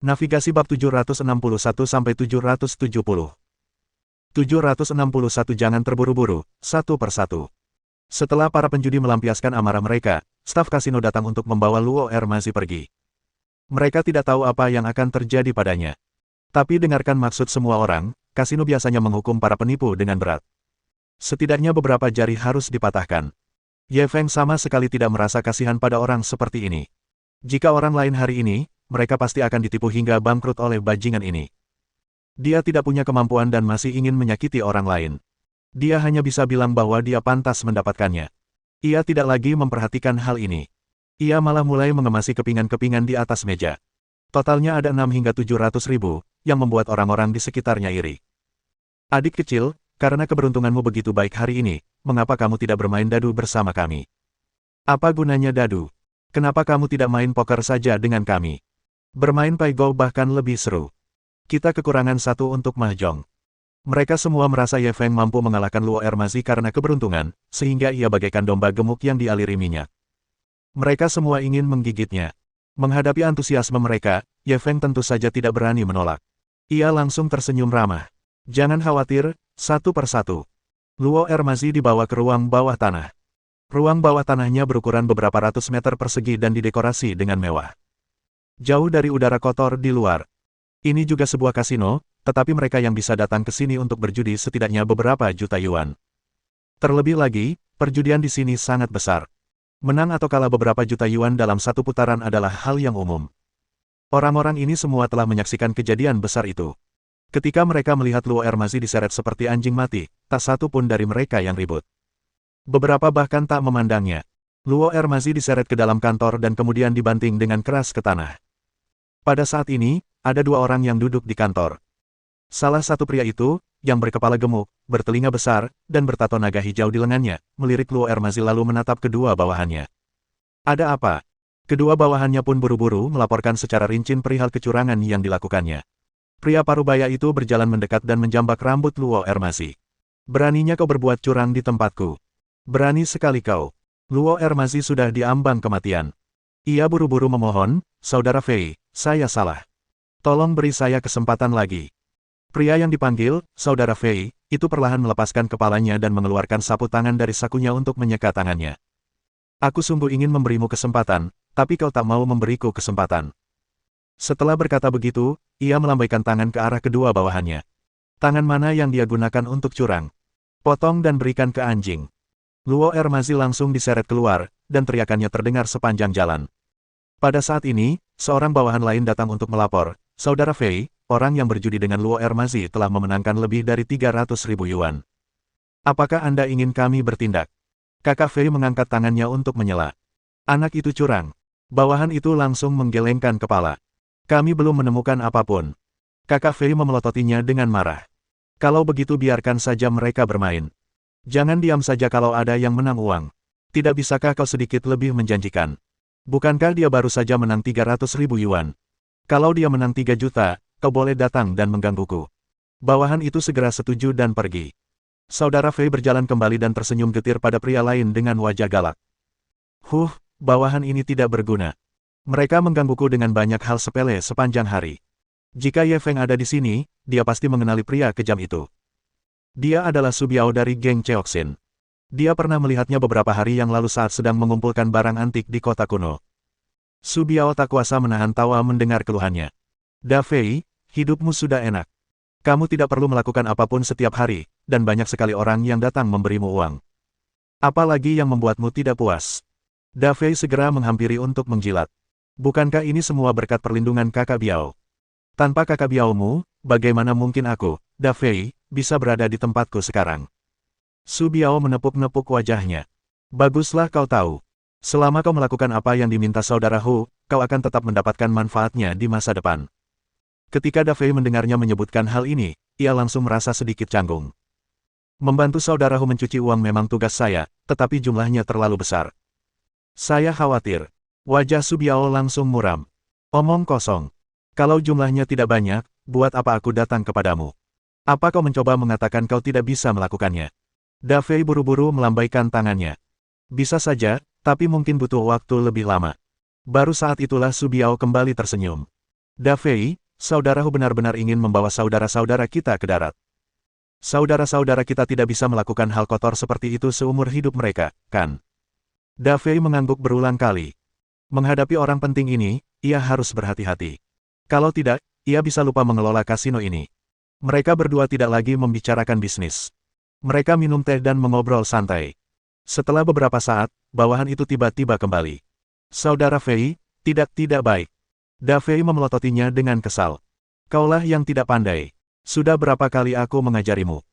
Navigasi bab 761-770. 761 Jangan terburu-buru, satu persatu. Setelah para penjudi melampiaskan amarah mereka, staf kasino datang untuk membawa Luo Ermazi pergi. Mereka tidak tahu apa yang akan terjadi padanya. Tapi dengarkan maksud semua orang, kasino biasanya menghukum para penipu dengan berat. Setidaknya beberapa jari harus dipatahkan. Ye Feng sama sekali tidak merasa kasihan pada orang seperti ini. Jika orang lain hari ini, mereka pasti akan ditipu hingga bangkrut oleh bajingan ini. Dia tidak punya kemampuan dan masih ingin menyakiti orang lain. Dia hanya bisa bilang bahwa dia pantas mendapatkannya. Ia tidak lagi memperhatikan hal ini. Ia malah mulai mengemasi kepingan-kepingan di atas meja. Totalnya ada 6 hingga 700 ribu, yang membuat orang-orang di sekitarnya iri. Adik kecil, karena keberuntunganmu begitu baik hari ini, mengapa kamu tidak bermain dadu bersama kami? Apa gunanya dadu? Kenapa kamu tidak main poker saja dengan kami? Bermain pai go bahkan lebih seru. Kita kekurangan satu untuk mahjong. Mereka semua merasa Ye Feng mampu mengalahkan Luo Ermazi karena keberuntungan, sehingga ia bagaikan domba gemuk yang dialiri minyak. Mereka semua ingin menggigitnya. Menghadapi antusiasme mereka, Ye Feng tentu saja tidak berani menolak. Ia langsung tersenyum ramah. Jangan khawatir, satu persatu. Luo Ermazi dibawa ke ruang bawah tanah. Ruang bawah tanahnya berukuran beberapa ratus meter persegi dan didekorasi dengan mewah. Jauh dari udara kotor di luar. Ini juga sebuah kasino, tetapi mereka yang bisa datang ke sini untuk berjudi setidaknya beberapa juta yuan. Terlebih lagi, perjudian di sini sangat besar. Menang atau kalah beberapa juta yuan dalam satu putaran adalah hal yang umum. Orang-orang ini semua telah menyaksikan kejadian besar itu. Ketika mereka melihat Luo Ermazi diseret seperti anjing mati, tak satu pun dari mereka yang ribut. Beberapa bahkan tak memandangnya. Luo Ermazi diseret ke dalam kantor dan kemudian dibanting dengan keras ke tanah. Pada saat ini, ada dua orang yang duduk di kantor. Salah satu pria itu, yang berkepala gemuk, bertelinga besar, dan bertato naga hijau di lengannya, melirik Luo Ermazi lalu menatap kedua bawahannya. Ada apa? Kedua bawahannya pun buru-buru melaporkan secara rinci perihal kecurangan yang dilakukannya. Pria parubaya itu berjalan mendekat dan menjambak rambut Luo Ermazi. Beraninya kau berbuat curang di tempatku. Berani sekali kau. Luo Ermazi sudah diambang kematian. Ia buru-buru memohon, Saudara Fei, saya salah. Tolong beri saya kesempatan lagi. Pria yang dipanggil, Saudara Fei, itu perlahan melepaskan kepalanya dan mengeluarkan sapu tangan dari sakunya untuk menyeka tangannya. Aku sungguh ingin memberimu kesempatan, tapi kau tak mau memberiku kesempatan. Setelah berkata begitu, ia melambaikan tangan ke arah kedua bawahannya. Tangan mana yang dia gunakan untuk curang? Potong dan berikan ke anjing. Luo Ermazi langsung diseret keluar, dan teriakannya terdengar sepanjang jalan. Pada saat ini, seorang bawahan lain datang untuk melapor, Saudara Fei, orang yang berjudi dengan Luo Ermazi telah memenangkan lebih dari 300 ribu yuan. Apakah Anda ingin kami bertindak? Kakak Fei mengangkat tangannya untuk menyela. Anak itu curang. Bawahan itu langsung menggelengkan kepala. Kami belum menemukan apapun. Kakak Fei memelototinya dengan marah. Kalau begitu biarkan saja mereka bermain. Jangan diam saja kalau ada yang menang uang. Tidak bisakah kau sedikit lebih menjanjikan? Bukankah dia baru saja menang 300 ribu yuan? Kalau dia menang 3 juta, kau boleh datang dan menggangguku. Bawahan itu segera setuju dan pergi. Saudara Fei berjalan kembali dan tersenyum getir pada pria lain dengan wajah galak. Bawahan ini tidak berguna. Mereka menggangguku dengan banyak hal sepele sepanjang hari. Jika Ye Feng ada di sini, dia pasti mengenali pria kejam itu. Dia adalah Su Biao dari geng Cheoxin. Dia pernah melihatnya beberapa hari yang lalu saat sedang mengumpulkan barang antik di kota kuno. Su Biao tak kuasa menahan tawa mendengar keluhannya. Da Fei, hidupmu sudah enak. Kamu tidak perlu melakukan apapun setiap hari, dan banyak sekali orang yang datang memberimu uang. Apalagi yang membuatmu tidak puas? Da Fei segera menghampiri untuk menjilat. Bukankah ini semua berkat perlindungan kakak Biao? Tanpa kakak Biaomu, bagaimana mungkin aku, Da Fei, bisa berada di tempatku sekarang? Su Biao menepuk-nepuk wajahnya. Baguslah kau tahu. Selama kau melakukan apa yang diminta saudara Hu, kau akan tetap mendapatkan manfaatnya di masa depan. Ketika Da Fei mendengarnya menyebutkan hal ini, ia langsung merasa sedikit canggung. Membantu saudara Hu mencuci uang memang tugas saya, tetapi jumlahnya terlalu besar. Saya khawatir. Wajah Su Biao langsung muram. Omong kosong. Kalau jumlahnya tidak banyak, buat apa aku datang kepadamu? Apa kau mencoba mengatakan kau tidak bisa melakukannya? Da Fei buru-buru melambaikan tangannya. Bisa saja, tapi mungkin butuh waktu lebih lama. Baru saat itulah Su Biao kembali tersenyum. Da Fei, saudaraku benar-benar ingin membawa saudara-saudara kita ke darat. Saudara-saudara kita tidak bisa melakukan hal kotor seperti itu seumur hidup mereka, kan? Da Fei mengangguk berulang kali. Menghadapi orang penting ini, ia harus berhati-hati. Kalau tidak, ia bisa lupa mengelola kasino ini. Mereka berdua tidak lagi membicarakan bisnis. Mereka minum teh dan mengobrol santai. Setelah beberapa saat, bawahan itu tiba-tiba kembali. Saudara Fei, tidak baik. Da Fei memelototinya dengan kesal. Kaulah yang tidak pandai. Sudah berapa kali aku mengajarimu?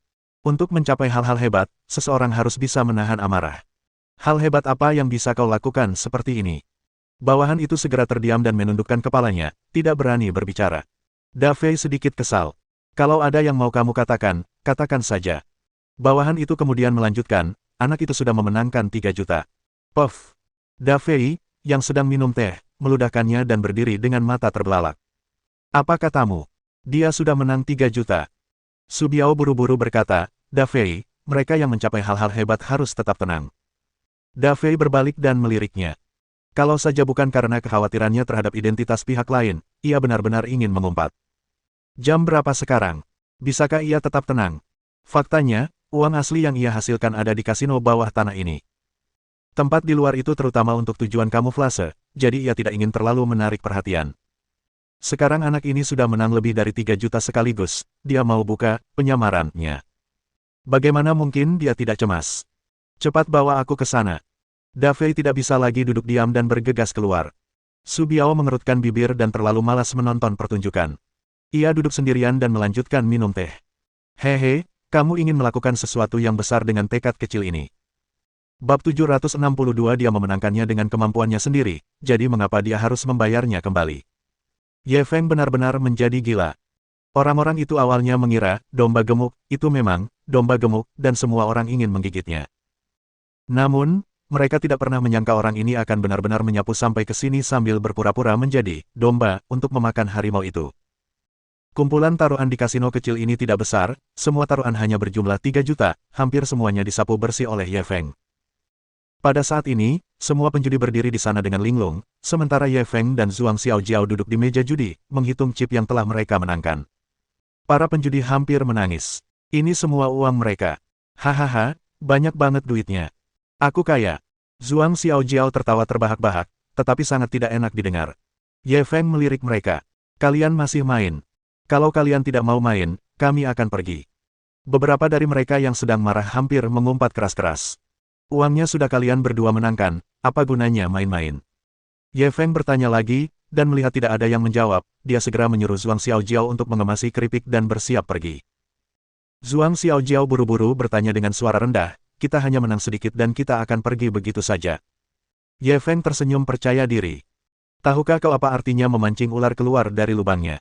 Untuk mencapai hal-hal hebat, seseorang harus bisa menahan amarah. Hal hebat apa yang bisa kau lakukan seperti ini? Bawahan itu segera terdiam dan menundukkan kepalanya, tidak berani berbicara. Da Fei sedikit kesal. Kalau ada yang mau kamu katakan, katakan saja. Bawahan itu kemudian melanjutkan, anak itu sudah memenangkan 3 juta. Puff. Da Fei, yang sedang minum teh, meludahkannya dan berdiri dengan mata terbelalak. Apa katamu? Dia sudah menang 3 juta. Su Biao buru-buru berkata, Da Fei, mereka yang mencapai hal-hal hebat harus tetap tenang. Da Fei berbalik dan meliriknya. Kalau saja bukan karena kekhawatirannya terhadap identitas pihak lain, ia benar-benar ingin mengumpat. Jam berapa sekarang? Bisakah ia tetap tenang? Faktanya, uang asli yang ia hasilkan ada di kasino bawah tanah ini. Tempat di luar itu terutama untuk tujuan kamuflase, jadi ia tidak ingin terlalu menarik perhatian. Sekarang anak ini sudah menang lebih dari 3 juta sekaligus, dia mau buka penyamarannya. Bagaimana mungkin dia tidak cemas? Cepat bawa aku ke sana. Da Fei tidak bisa lagi duduk diam dan bergegas keluar. Su Biao mengerutkan bibir dan terlalu malas menonton pertunjukan. Ia duduk sendirian dan melanjutkan minum teh. Hehe, kamu ingin melakukan sesuatu yang besar dengan tekad kecil ini. Bab 762 dia memenangkannya dengan kemampuannya sendiri, jadi mengapa dia harus membayarnya kembali? Ye Feng benar-benar menjadi gila. Orang-orang itu awalnya mengira, domba gemuk, itu memang, domba gemuk, dan semua orang ingin menggigitnya. Namun, mereka tidak pernah menyangka orang ini akan benar-benar menyapu sampai ke sini sambil berpura-pura menjadi domba untuk memakan harimau itu. Kumpulan taruhan di kasino kecil ini tidak besar, semua taruhan hanya berjumlah 3 juta, hampir semuanya disapu bersih oleh Ye Feng. Pada saat ini, semua penjudi berdiri di sana dengan linglung, sementara Ye Feng dan Zhuang Xiaojiao duduk di meja judi, menghitung chip yang telah mereka menangkan. Para penjudi hampir menangis. Ini semua uang mereka. Hahaha, banyak banget duitnya. Aku kaya. Zhuang Xiaojiao tertawa terbahak-bahak, tetapi sangat tidak enak didengar. Ye Feng melirik mereka. Kalian masih main. Kalau kalian tidak mau main, kami akan pergi. Beberapa dari mereka yang sedang marah hampir mengumpat keras-keras. Uangnya sudah kalian berdua menangkan, apa gunanya main-main? Ye Feng bertanya lagi, dan melihat tidak ada yang menjawab, dia segera menyuruh Zhuang Xiaojiao untuk mengemasi keripik dan bersiap pergi. Zhuang Xiaojiao buru-buru bertanya dengan suara rendah, kita hanya menang sedikit dan kita akan pergi begitu saja. Ye Feng tersenyum percaya diri. Tahukah kau apa artinya memancing ular keluar dari lubangnya?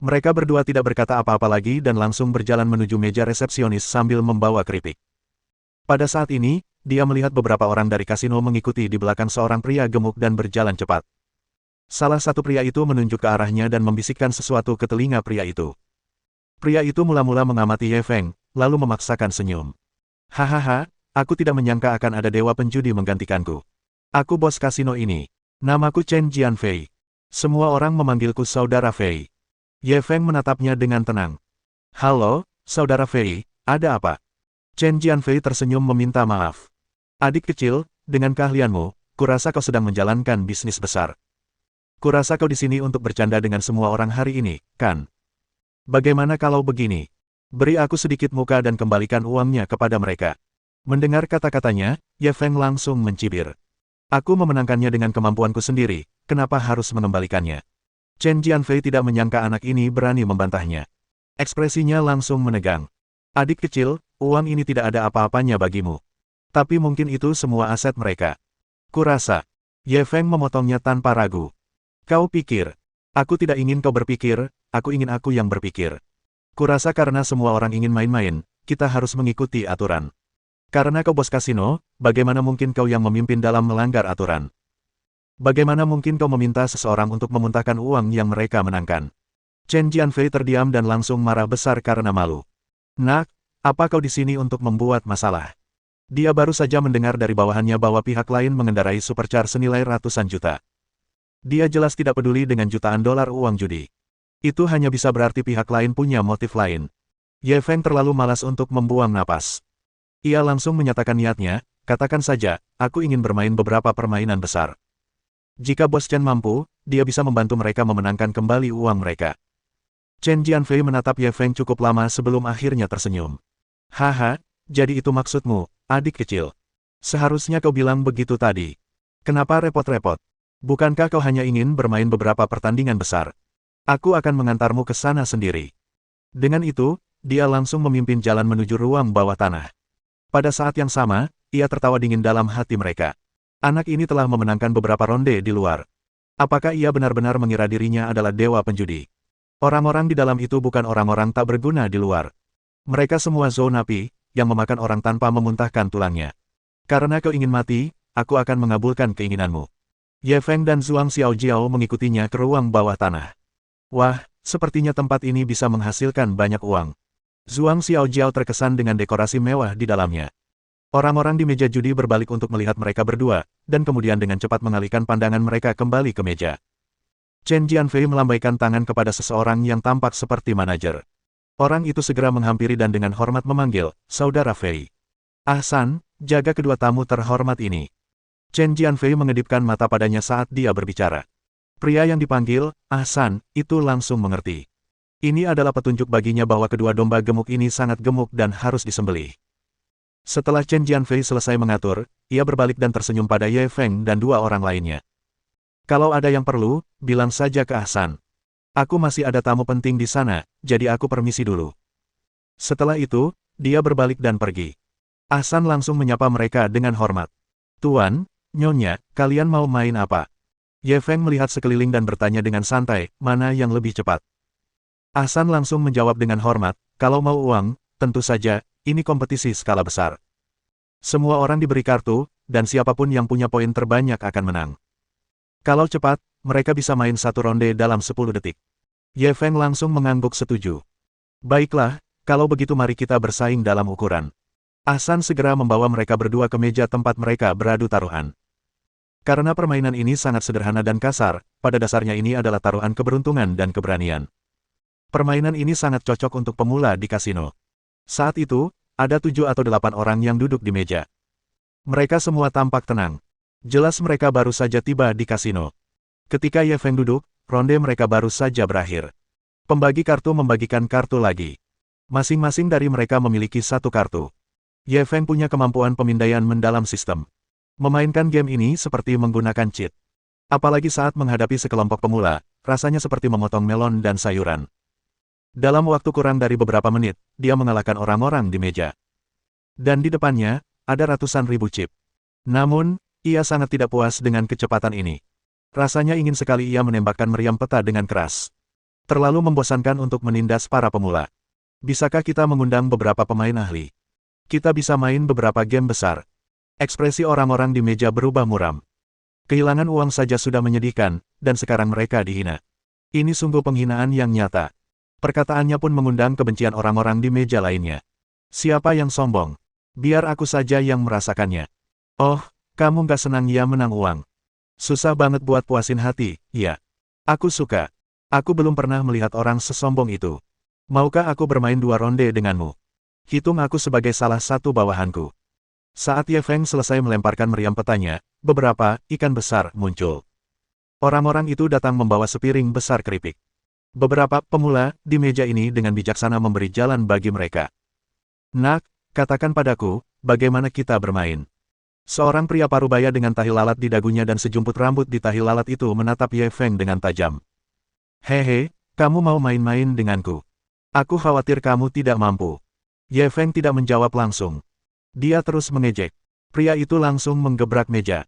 Mereka berdua tidak berkata apa-apa lagi dan langsung berjalan menuju meja resepsionis sambil membawa keripik. Pada saat ini, dia melihat beberapa orang dari kasino mengikuti di belakang seorang pria gemuk dan berjalan cepat. Salah satu pria itu menunjuk ke arahnya dan membisikkan sesuatu ke telinga pria itu. Pria itu mula-mula mengamati Ye Feng, lalu memaksakan senyum. Hahaha, aku tidak menyangka akan ada dewa penjudi menggantikanku. Aku bos kasino ini. Namaku Chen Jianfei. Semua orang memanggilku Saudara Fei. Ye Feng menatapnya dengan tenang. Halo, Saudara Fei, ada apa? Chen Jianfei tersenyum meminta maaf. Adik kecil, dengan keahlianmu, kurasa kau sedang menjalankan bisnis besar. Kurasa kau di sini untuk bercanda dengan semua orang hari ini, kan? Bagaimana kalau begini? Beri aku sedikit muka dan kembalikan uangnya kepada mereka. Mendengar kata-katanya, Ye Feng langsung mencibir. Aku memenangkannya dengan kemampuanku sendiri, kenapa harus mengembalikannya? Chen Jianfei tidak menyangka anak ini berani membantahnya. Ekspresinya langsung menegang. Adik kecil, uang ini tidak ada apa-apanya bagimu. Tapi mungkin itu semua aset mereka. Kurasa. Ye Feng memotongnya tanpa ragu. Kau pikir. Aku tidak ingin kau berpikir, aku ingin aku yang berpikir. Kurasa karena semua orang ingin main-main, kita harus mengikuti aturan. Karena kau bos kasino, bagaimana mungkin kau yang memimpin dalam melanggar aturan? Bagaimana mungkin kau meminta seseorang untuk memuntahkan uang yang mereka menangkan? Chen Jianfei terdiam dan langsung marah besar karena malu. Nak, apa kau di sini untuk membuat masalah? Dia baru saja mendengar dari bawahannya bahwa pihak lain mengendarai supercar senilai ratusan juta. Dia jelas tidak peduli dengan jutaan dolar uang judi. Itu hanya bisa berarti pihak lain punya motif lain. Ye Feng terlalu malas untuk membuang napas. Ia langsung menyatakan niatnya, katakan saja, aku ingin bermain beberapa permainan besar. Jika Bos Chen mampu, dia bisa membantu mereka memenangkan kembali uang mereka. Chen Jianfei menatap Ye Feng cukup lama sebelum akhirnya tersenyum. Haha, jadi itu maksudmu, adik kecil. Seharusnya kau bilang begitu tadi. Kenapa repot-repot? Bukankah kau hanya ingin bermain beberapa pertandingan besar? Aku akan mengantarmu ke sana sendiri. Dengan itu, dia langsung memimpin jalan menuju ruang bawah tanah. Pada saat yang sama, ia tertawa dingin dalam hati mereka. Anak ini telah memenangkan beberapa ronde di luar. Apakah ia benar-benar mengira dirinya adalah dewa penjudi? Orang-orang di dalam itu bukan orang-orang tak berguna di luar. Mereka semua Zhou napi, yang memakan orang tanpa memuntahkan tulangnya. Karena kau ingin mati, aku akan mengabulkan keinginanmu. Ye Feng dan Zhuang Xiaojiao mengikutinya ke ruang bawah tanah. Wah, sepertinya tempat ini bisa menghasilkan banyak uang. Zhuang Xiaojiao terkesan dengan dekorasi mewah di dalamnya. Orang-orang di meja judi berbalik untuk melihat mereka berdua, dan kemudian dengan cepat mengalihkan pandangan mereka kembali ke meja. Chen Jianfei melambaikan tangan kepada seseorang yang tampak seperti manajer. Orang itu segera menghampiri dan dengan hormat memanggil, Saudara Fei. Ahsan, jaga kedua tamu terhormat ini. Chen Jianfei mengedipkan mata padanya saat dia berbicara. Pria yang dipanggil, Ahsan, itu langsung mengerti. Ini adalah petunjuk baginya bahwa kedua domba gemuk ini sangat gemuk dan harus disembelih. Setelah Chen Jianfei selesai mengatur, ia berbalik dan tersenyum pada Ye Feng dan dua orang lainnya. Kalau ada yang perlu, bilang saja ke Ahsan. Aku masih ada tamu penting di sana, jadi aku permisi dulu. Setelah itu, dia berbalik dan pergi. Ahsan langsung menyapa mereka dengan hormat. Tuan, Nyonya, kalian mau main apa? Ye Feng melihat sekeliling dan bertanya dengan santai, mana yang lebih cepat. Ahsan langsung menjawab dengan hormat, kalau mau uang, tentu saja, ini kompetisi skala besar. Semua orang diberi kartu, dan siapapun yang punya poin terbanyak akan menang. Kalau cepat, mereka bisa main satu ronde dalam 10 detik. Ye Feng langsung mengangguk setuju. Baiklah, kalau begitu mari kita bersaing dalam ukuran. Ahsan segera membawa mereka berdua ke meja tempat mereka beradu taruhan. Karena permainan ini sangat sederhana dan kasar, pada dasarnya ini adalah taruhan keberuntungan dan keberanian. Permainan ini sangat cocok untuk pemula di kasino. Saat itu, ada 7 atau 8 orang yang duduk di meja. Mereka semua tampak tenang. Jelas mereka baru saja tiba di kasino. Ketika Ye Feng duduk, ronde mereka baru saja berakhir. Pembagi kartu membagikan kartu lagi. Masing-masing dari mereka memiliki satu kartu. Ye Feng punya kemampuan pemindaian mendalam sistem. Memainkan game ini seperti menggunakan cheat. Apalagi saat menghadapi sekelompok pemula, rasanya seperti memotong melon dan sayuran. Dalam waktu kurang dari beberapa menit, dia mengalahkan orang-orang di meja. Dan di depannya, ada ratusan ribu chip. Namun, ia sangat tidak puas dengan kecepatan ini. Rasanya ingin sekali ia menembakkan meriam peta dengan keras. Terlalu membosankan untuk menindas para pemula. Bisakah kita mengundang beberapa pemain ahli? Kita bisa main beberapa game besar. Ekspresi orang-orang di meja berubah muram. Kehilangan uang saja sudah menyedihkan, dan sekarang mereka dihina. Ini sungguh penghinaan yang nyata. Perkataannya pun mengundang kebencian orang-orang di meja lainnya. Siapa yang sombong? Biar aku saja yang merasakannya. Oh, kamu gak senang ia menang uang. Susah banget buat puasin hati, ya. Aku suka. Aku belum pernah melihat orang sesombong itu. Maukah aku bermain 2 ronde denganmu? Hitung aku sebagai salah satu bawahanku. Saat Ye Feng selesai melemparkan meriam petanya, beberapa ikan besar muncul. Orang-orang itu datang membawa sepiring besar keripik. Beberapa pemula di meja ini dengan bijaksana memberi jalan bagi mereka. Nak, katakan padaku, bagaimana kita bermain? Seorang pria parubaya dengan tahi lalat di dagunya dan sejumput rambut di tahi lalat itu menatap Ye Feng dengan tajam. Hehe, kamu mau main-main denganku? Aku khawatir kamu tidak mampu. Ye Feng tidak menjawab langsung. Dia terus mengejek. Pria itu langsung menggebrak meja.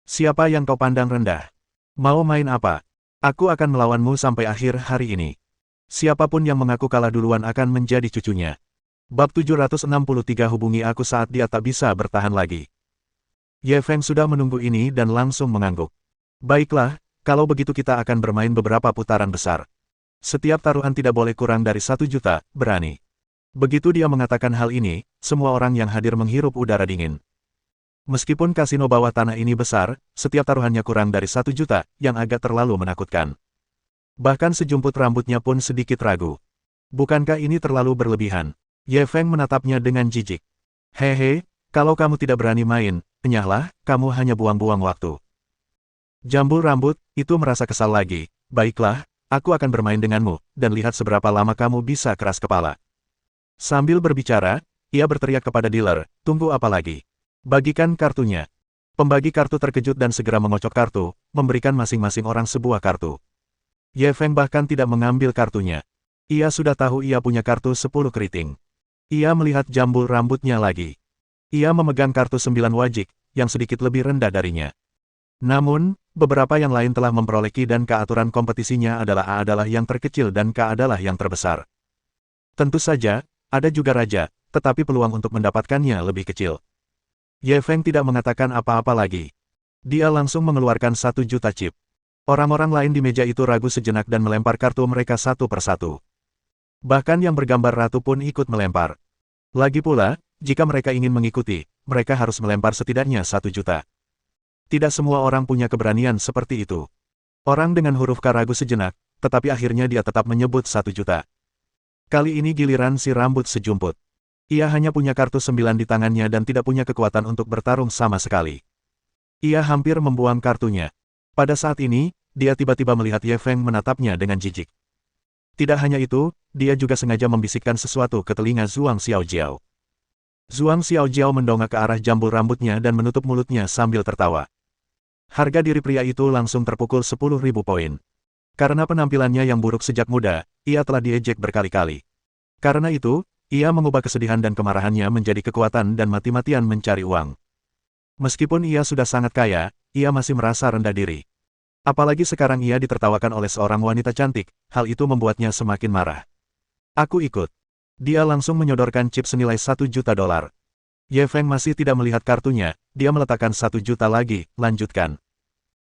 Siapa yang kau pandang rendah? Mau main apa? Aku akan melawanmu sampai akhir hari ini. Siapapun yang mengaku kalah duluan akan menjadi cucunya. Bab 763 hubungi aku saat dia tak bisa bertahan lagi. Ye Feng sudah menunggu ini dan langsung mengangguk. Baiklah, kalau begitu kita akan bermain beberapa putaran besar. Setiap taruhan tidak boleh kurang dari 1 juta, berani. Begitu dia mengatakan hal ini, semua orang yang hadir menghirup udara dingin. Meskipun kasino bawah tanah ini besar, setiap taruhannya kurang dari 1 juta, yang agak terlalu menakutkan. Bahkan sejumput rambutnya pun sedikit ragu. Bukankah ini terlalu berlebihan? Ye Feng menatapnya dengan jijik. Hehe, kalau kamu tidak berani main, enyahlah, kamu hanya buang-buang waktu. Jambul rambut, itu merasa kesal lagi. Baiklah, aku akan bermain denganmu, dan lihat seberapa lama kamu bisa keras kepala. Sambil berbicara, ia berteriak kepada dealer, tunggu apa lagi? Bagikan kartunya. Pembagi kartu terkejut dan segera mengocok kartu, memberikan masing-masing orang sebuah kartu. Ye Feng bahkan tidak mengambil kartunya. Ia sudah tahu ia punya kartu 10 keriting. Ia melihat jambul rambutnya lagi. Ia memegang kartu 9 wajik, yang sedikit lebih rendah darinya. Namun, beberapa yang lain telah memperoleh Ki dan K. Aturan kompetisinya adalah A adalah yang terkecil dan K adalah yang terbesar. Tentu saja, ada juga raja, tetapi peluang untuk mendapatkannya lebih kecil. Ye Feng tidak mengatakan apa-apa lagi. Dia langsung mengeluarkan 1 juta chip. Orang-orang lain di meja itu ragu sejenak dan melempar kartu mereka satu persatu. Bahkan yang bergambar ratu pun ikut melempar. Lagi pula, jika mereka ingin mengikuti, mereka harus melempar setidaknya 1 juta. Tidak semua orang punya keberanian seperti itu. Orang dengan huruf K ragu sejenak, tetapi akhirnya dia tetap menyebut 1 juta. Kali ini giliran si rambut sejumput. Ia hanya punya kartu 9 di tangannya dan tidak punya kekuatan untuk bertarung sama sekali. Ia hampir membuang kartunya. Pada saat ini, dia tiba-tiba melihat Ye Feng menatapnya dengan jijik. Tidak hanya itu, dia juga sengaja membisikkan sesuatu ke telinga Zhuang Xiaojiao. Zhuang Xiaojiao mendongak ke arah jambul rambutnya dan menutup mulutnya sambil tertawa. Harga diri pria itu langsung terpukul 10.000 poin. Karena penampilannya yang buruk sejak muda, ia telah diejek berkali-kali. Karena itu, ia mengubah kesedihan dan kemarahannya menjadi kekuatan dan mati-matian mencari uang. Meskipun ia sudah sangat kaya, ia masih merasa rendah diri. Apalagi sekarang ia ditertawakan oleh seorang wanita cantik, hal itu membuatnya semakin marah. Aku ikut. Dia langsung menyodorkan chip senilai 1 juta dolar. Ye Feng masih tidak melihat kartunya, dia meletakkan 1 juta lagi, lanjutkan.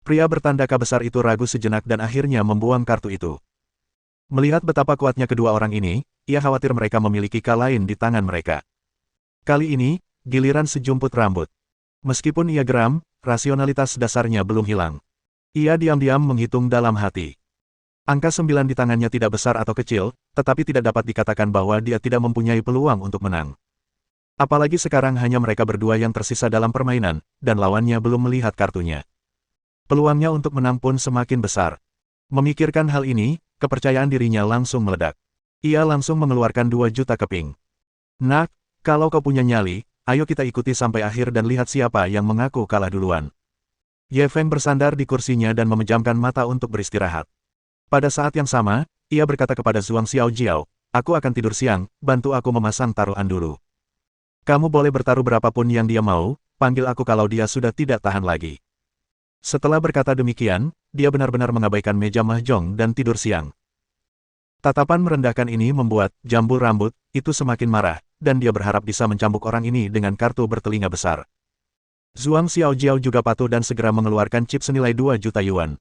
Pria bertanda K besar itu ragu sejenak dan akhirnya membuang kartu itu. Melihat betapa kuatnya kedua orang ini, ia khawatir mereka memiliki K lain di tangan mereka. Kali ini, giliran sejumput rambut. Meskipun ia geram, rasionalitas dasarnya belum hilang. Ia diam-diam menghitung dalam hati. Angka 9 di tangannya tidak besar atau kecil, tetapi tidak dapat dikatakan bahwa dia tidak mempunyai peluang untuk menang. Apalagi sekarang hanya mereka berdua yang tersisa dalam permainan, dan lawannya belum melihat kartunya. Peluangnya untuk menang pun semakin besar. Memikirkan hal ini, kepercayaan dirinya langsung meledak. Ia langsung mengeluarkan 2 juta keping. Nak, kalau kau punya nyali, ayo kita ikuti sampai akhir dan lihat siapa yang mengaku kalah duluan. Ye Feng bersandar di kursinya dan memejamkan mata untuk beristirahat. Pada saat yang sama, ia berkata kepada Zhuang Xiaojiao, aku akan tidur siang, bantu aku memasang taruhan dulu. Kamu boleh bertaruh berapapun yang dia mau, panggil aku kalau dia sudah tidak tahan lagi. Setelah berkata demikian, dia benar-benar mengabaikan meja mahjong dan tidur siang. Tatapan merendahkan ini membuat jambul rambut itu semakin marah, dan dia berharap bisa mencambuk orang ini dengan kartu bertelinga besar. Zhuang Xiaojiao juga patuh dan segera mengeluarkan chip senilai 2 juta yuan.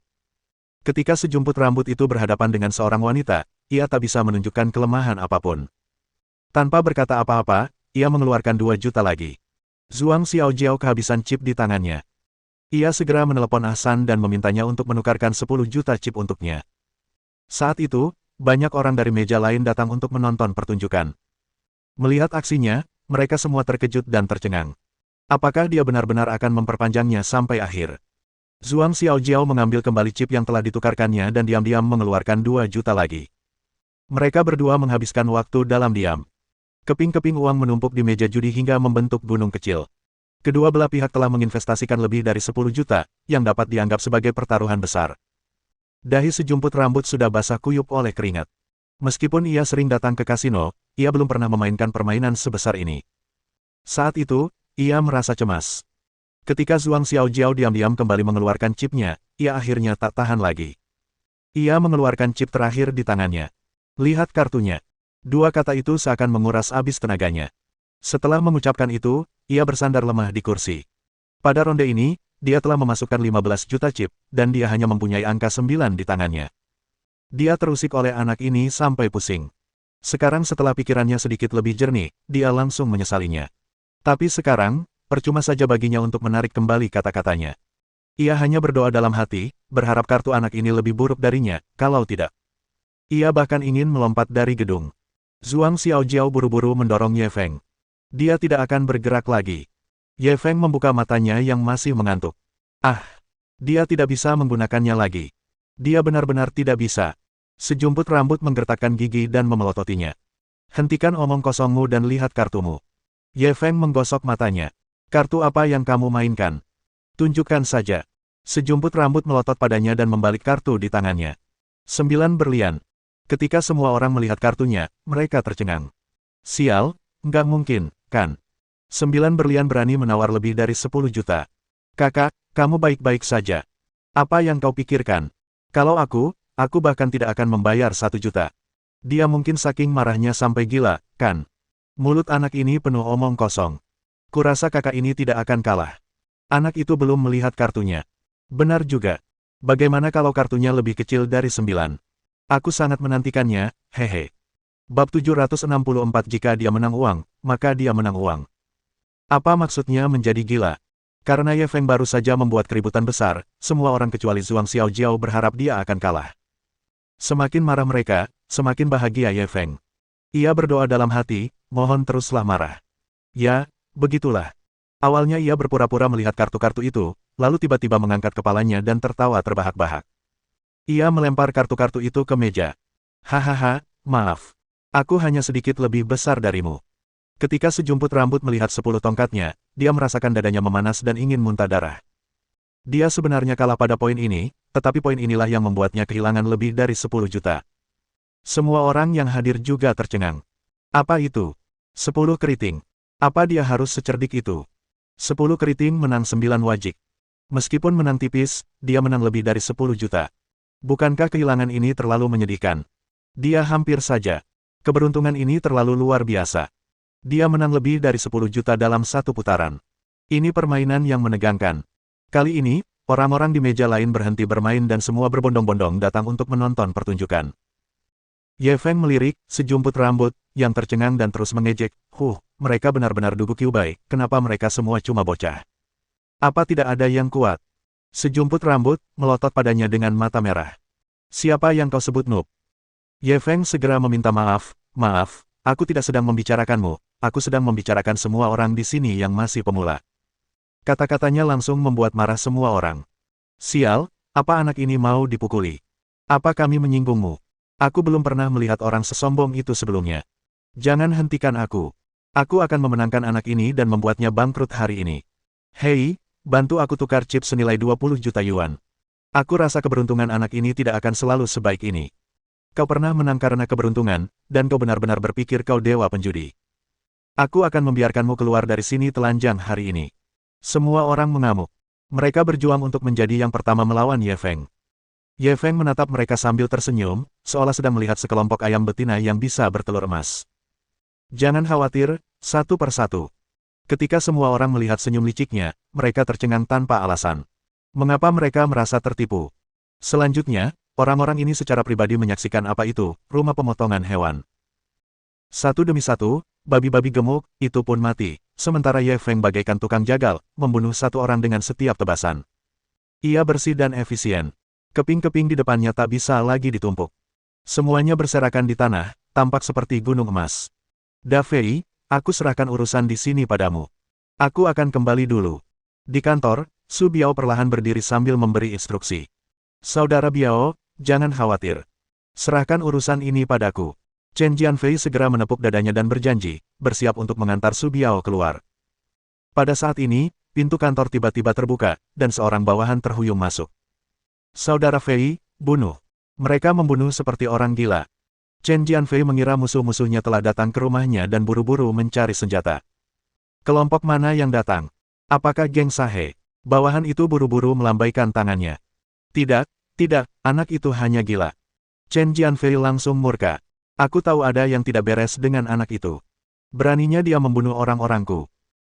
Ketika sejumput rambut itu berhadapan dengan seorang wanita, ia tak bisa menunjukkan kelemahan apapun. Tanpa berkata apa-apa, ia mengeluarkan 2 juta lagi. Zhuang Xiaojiao kehabisan chip di tangannya. Ia segera menelepon Ahsan dan memintanya untuk menukarkan 10 juta chip untuknya. Saat itu, banyak orang dari meja lain datang untuk menonton pertunjukan. Melihat aksinya, mereka semua terkejut dan tercengang. Apakah dia benar-benar akan memperpanjangnya sampai akhir? Zhuang Xiaojiao mengambil kembali chip yang telah ditukarkannya dan diam-diam mengeluarkan 2 juta lagi. Mereka berdua menghabiskan waktu dalam diam. Keping-keping uang menumpuk di meja judi hingga membentuk gunung kecil. Kedua belah pihak telah menginvestasikan lebih dari 10 juta, yang dapat dianggap sebagai pertaruhan besar. Dahi sejumput rambut sudah basah kuyup oleh keringat. Meskipun ia sering datang ke kasino, ia belum pernah memainkan permainan sebesar ini. Saat itu, ia merasa cemas. Ketika Zhuang Xiaojiao diam-diam kembali mengeluarkan chipnya, ia akhirnya tak tahan lagi. Ia mengeluarkan chip terakhir di tangannya. Lihat kartunya. 2 kata itu seakan menguras habis tenaganya. Setelah mengucapkan itu, ia bersandar lemah di kursi. Pada ronde ini, dia telah memasukkan 15 juta chip, dan dia hanya mempunyai angka 9 di tangannya. Dia terusik oleh anak ini sampai pusing. Sekarang setelah pikirannya sedikit lebih jernih, dia langsung menyesalinya. Tapi sekarang, percuma saja baginya untuk menarik kembali kata-katanya. Ia hanya berdoa dalam hati, berharap kartu anak ini lebih buruk darinya, kalau tidak. Ia bahkan ingin melompat dari gedung. Zhuang Xiaojiao buru-buru mendorong Ye Feng. Dia tidak akan bergerak lagi. Ye Feng membuka matanya yang masih mengantuk. Ah! Dia tidak bisa menggunakannya lagi. Dia benar-benar tidak bisa. Sejumput rambut menggertakkan gigi dan memelototinya. Hentikan omong kosongmu dan lihat kartumu. Ye Feng menggosok matanya. Kartu apa yang kamu mainkan? Tunjukkan saja. Sejumput rambut melotot padanya dan membalik kartu di tangannya. 9 berlian. Ketika semua orang melihat kartunya, mereka tercengang. Sial, nggak mungkin, kan? 9 berlian berani menawar lebih dari 10 juta. Kakak, kamu baik-baik saja. Apa yang kau pikirkan? Kalau aku bahkan tidak akan membayar 1 juta. Dia mungkin saking marahnya sampai gila, kan? Mulut anak ini penuh omong kosong. Kurasa kakak ini tidak akan kalah. Anak itu belum melihat kartunya. Benar juga. Bagaimana kalau kartunya lebih kecil dari 9? Aku sangat menantikannya, hehe. Bab 764. Jika dia menang uang, maka dia menang uang. Apa maksudnya menjadi gila? Karena Ye Feng baru saja membuat keributan besar, semua orang kecuali Zhuang Xiaojiao berharap dia akan kalah. Semakin marah mereka, semakin bahagia Ye Feng. Ia berdoa dalam hati, mohon teruslah marah. Ya, begitulah. Awalnya ia berpura-pura melihat kartu-kartu itu, lalu tiba-tiba mengangkat kepalanya dan tertawa terbahak-bahak. Ia melempar kartu-kartu itu ke meja. Hahaha, maaf. Aku hanya sedikit lebih besar darimu. Ketika sejumput rambut melihat 10 tongkatnya, dia merasakan dadanya memanas dan ingin muntah darah. Dia sebenarnya kalah pada poin ini, tetapi poin inilah yang membuatnya kehilangan lebih dari 10 juta. Semua orang yang hadir juga tercengang. Apa itu? 10 keriting. Apa dia harus secerdik itu? 10 keriting menang 9 wajik. Meskipun menang tipis, dia menang lebih dari 10 juta. Bukankah kehilangan ini terlalu menyedihkan? Dia hampir saja. Keberuntungan ini terlalu luar biasa. Dia menang lebih dari 10 juta dalam satu putaran. Ini permainan yang menegangkan. Kali ini, orang-orang di meja lain berhenti bermain dan semua berbondong-bondong datang untuk menonton pertunjukan. Ye Feng melirik, sejumput rambut, yang tercengang dan terus mengejek, mereka benar-benar dugu Kyubai, kenapa mereka semua cuma bocah? Apa tidak ada yang kuat? Sejumput rambut, melotot padanya dengan mata merah. Siapa yang kau sebut noob? Ye Feng segera meminta maaf, aku tidak sedang membicarakanmu, aku sedang membicarakan semua orang di sini yang masih pemula. Kata-katanya langsung membuat marah semua orang. Sial, apa anak ini mau dipukuli? Apa kami menyinggungmu? Aku belum pernah melihat orang sesombong itu sebelumnya. Jangan hentikan aku. Aku akan memenangkan anak ini dan membuatnya bangkrut hari ini. Hei, bantu aku tukar chip senilai 20 juta yuan. Aku rasa keberuntungan anak ini tidak akan selalu sebaik ini. Kau pernah menang karena keberuntungan, dan kau benar-benar berpikir kau dewa penjudi. Aku akan membiarkanmu keluar dari sini telanjang hari ini. Semua orang mengamuk. Mereka berjuang untuk menjadi yang pertama melawan Ye Feng. Ye Feng menatap mereka sambil tersenyum, seolah sedang melihat sekelompok ayam betina yang bisa bertelur emas. Jangan khawatir, satu persatu. Ketika semua orang melihat senyum liciknya, mereka tercengang tanpa alasan. Mengapa mereka merasa tertipu? Selanjutnya, orang-orang ini secara pribadi menyaksikan apa itu, rumah pemotongan hewan. Satu demi satu, babi-babi gemuk, itu pun mati, sementara Ye Feng bagaikan tukang jagal, membunuh satu orang dengan setiap tebasan. Ia bersih dan efisien. Keping-keping di depannya tak bisa lagi ditumpuk. Semuanya berserakan di tanah, tampak seperti gunung emas. Da Fei, aku serahkan urusan di sini padamu. Aku akan kembali dulu. Di kantor, Su Biao perlahan berdiri sambil memberi instruksi. Saudara Biao, jangan khawatir. Serahkan urusan ini padaku. Chen Jianfei segera menepuk dadanya dan berjanji, bersiap untuk mengantar Su Biao keluar. Pada saat ini, pintu kantor tiba-tiba terbuka, dan seorang bawahan terhuyung masuk. Saudara Fei, bunuh. Mereka membunuh seperti orang gila. Chen Jianfei mengira musuh-musuhnya telah datang ke rumahnya dan buru-buru mencari senjata. Kelompok mana yang datang? Apakah geng Sahe? Bawahan itu buru-buru melambaikan tangannya. Tidak, anak itu hanya gila. Chen Jianfei langsung murka. Aku tahu ada yang tidak beres dengan anak itu. Beraninya dia membunuh orang-orangku.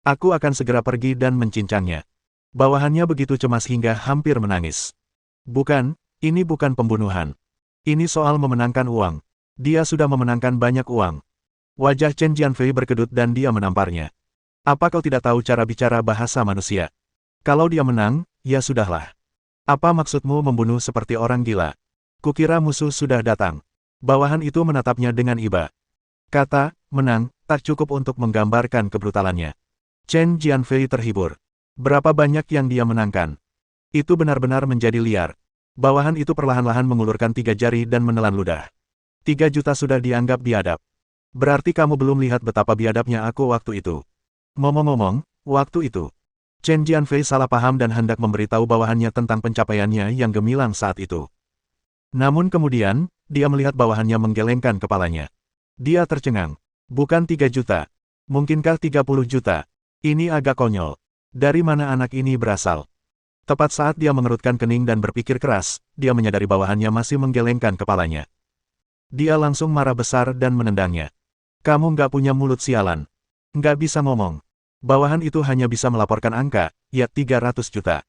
Aku akan segera pergi dan mencincangnya. Bawahannya begitu cemas hingga hampir menangis. Bukan, ini bukan pembunuhan. Ini soal memenangkan uang. Dia sudah memenangkan banyak uang. Wajah Chen Jianfei berkedut dan dia menamparnya. Apa kau tidak tahu cara bicara bahasa manusia? Kalau dia menang, ya sudahlah. Apa maksudmu membunuh seperti orang gila? Kukira musuh sudah datang. Bawahan itu menatapnya dengan iba. Kata, menang, tak cukup untuk menggambarkan kebrutalannya. Chen Jianfei terhibur. Berapa banyak yang dia menangkan? Itu benar-benar menjadi liar. Bawahan itu perlahan-lahan mengulurkan 3 jari dan menelan ludah. 3 juta sudah dianggap biadab. Berarti kamu belum lihat betapa biadabnya aku waktu itu. Ngomong-ngomong, waktu itu. Chen Jianfei salah paham dan hendak memberitahu bawahannya tentang pencapaiannya yang gemilang saat itu. Namun kemudian, dia melihat bawahannya menggelengkan kepalanya. Dia tercengang. Bukan 3 juta. Mungkinkah 30 juta? Ini agak konyol. Dari mana anak ini berasal? Tepat saat dia mengerutkan kening dan berpikir keras, dia menyadari bawahannya masih menggelengkan kepalanya. Dia langsung marah besar dan menendangnya. Kamu nggak punya mulut sialan. Nggak bisa ngomong. Bawahan itu hanya bisa melaporkan angka, ya 300 juta.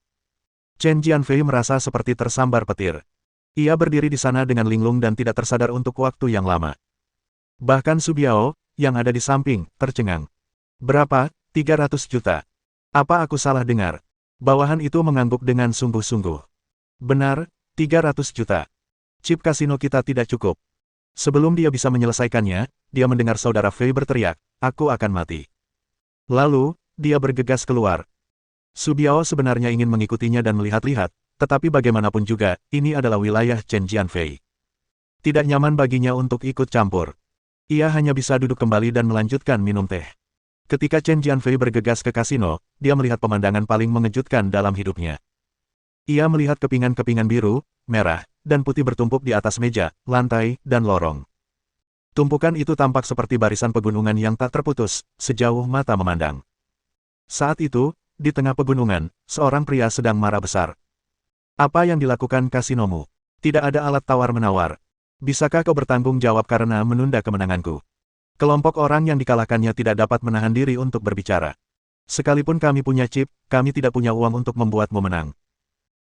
Chen Jianfei merasa seperti tersambar petir. Ia berdiri di sana dengan linglung dan tidak tersadar untuk waktu yang lama. Bahkan Su Biao, yang ada di samping, tercengang. Berapa? 300 juta. Apa aku salah dengar? Bawahan itu mengangguk dengan sungguh-sungguh. Benar, 300 juta. Chip kasino kita tidak cukup. Sebelum dia bisa menyelesaikannya, dia mendengar saudara Fei berteriak, aku akan mati. Lalu, dia bergegas keluar. Su Biao sebenarnya ingin mengikutinya dan melihat-lihat, tetapi bagaimanapun juga, ini adalah wilayah Chen Jianfei. Tidak nyaman baginya untuk ikut campur. Ia hanya bisa duduk kembali dan melanjutkan minum teh. Ketika Chen Jianfei bergegas ke kasino, dia melihat pemandangan paling mengejutkan dalam hidupnya. Ia melihat kepingan-kepingan biru, merah, dan putih bertumpuk di atas meja, lantai, dan lorong. Tumpukan itu tampak seperti barisan pegunungan yang tak terputus, sejauh mata memandang. Saat itu, di tengah pegunungan, seorang pria sedang marah besar. Apa yang dilakukan kasinomu? Tidak ada alat tawar-menawar. Bisakah kau bertanggung jawab karena menunda kemenanganku? Kelompok orang yang dikalahkannya tidak dapat menahan diri untuk berbicara. Sekalipun kami punya chip, kami tidak punya uang untuk membuatmu menang.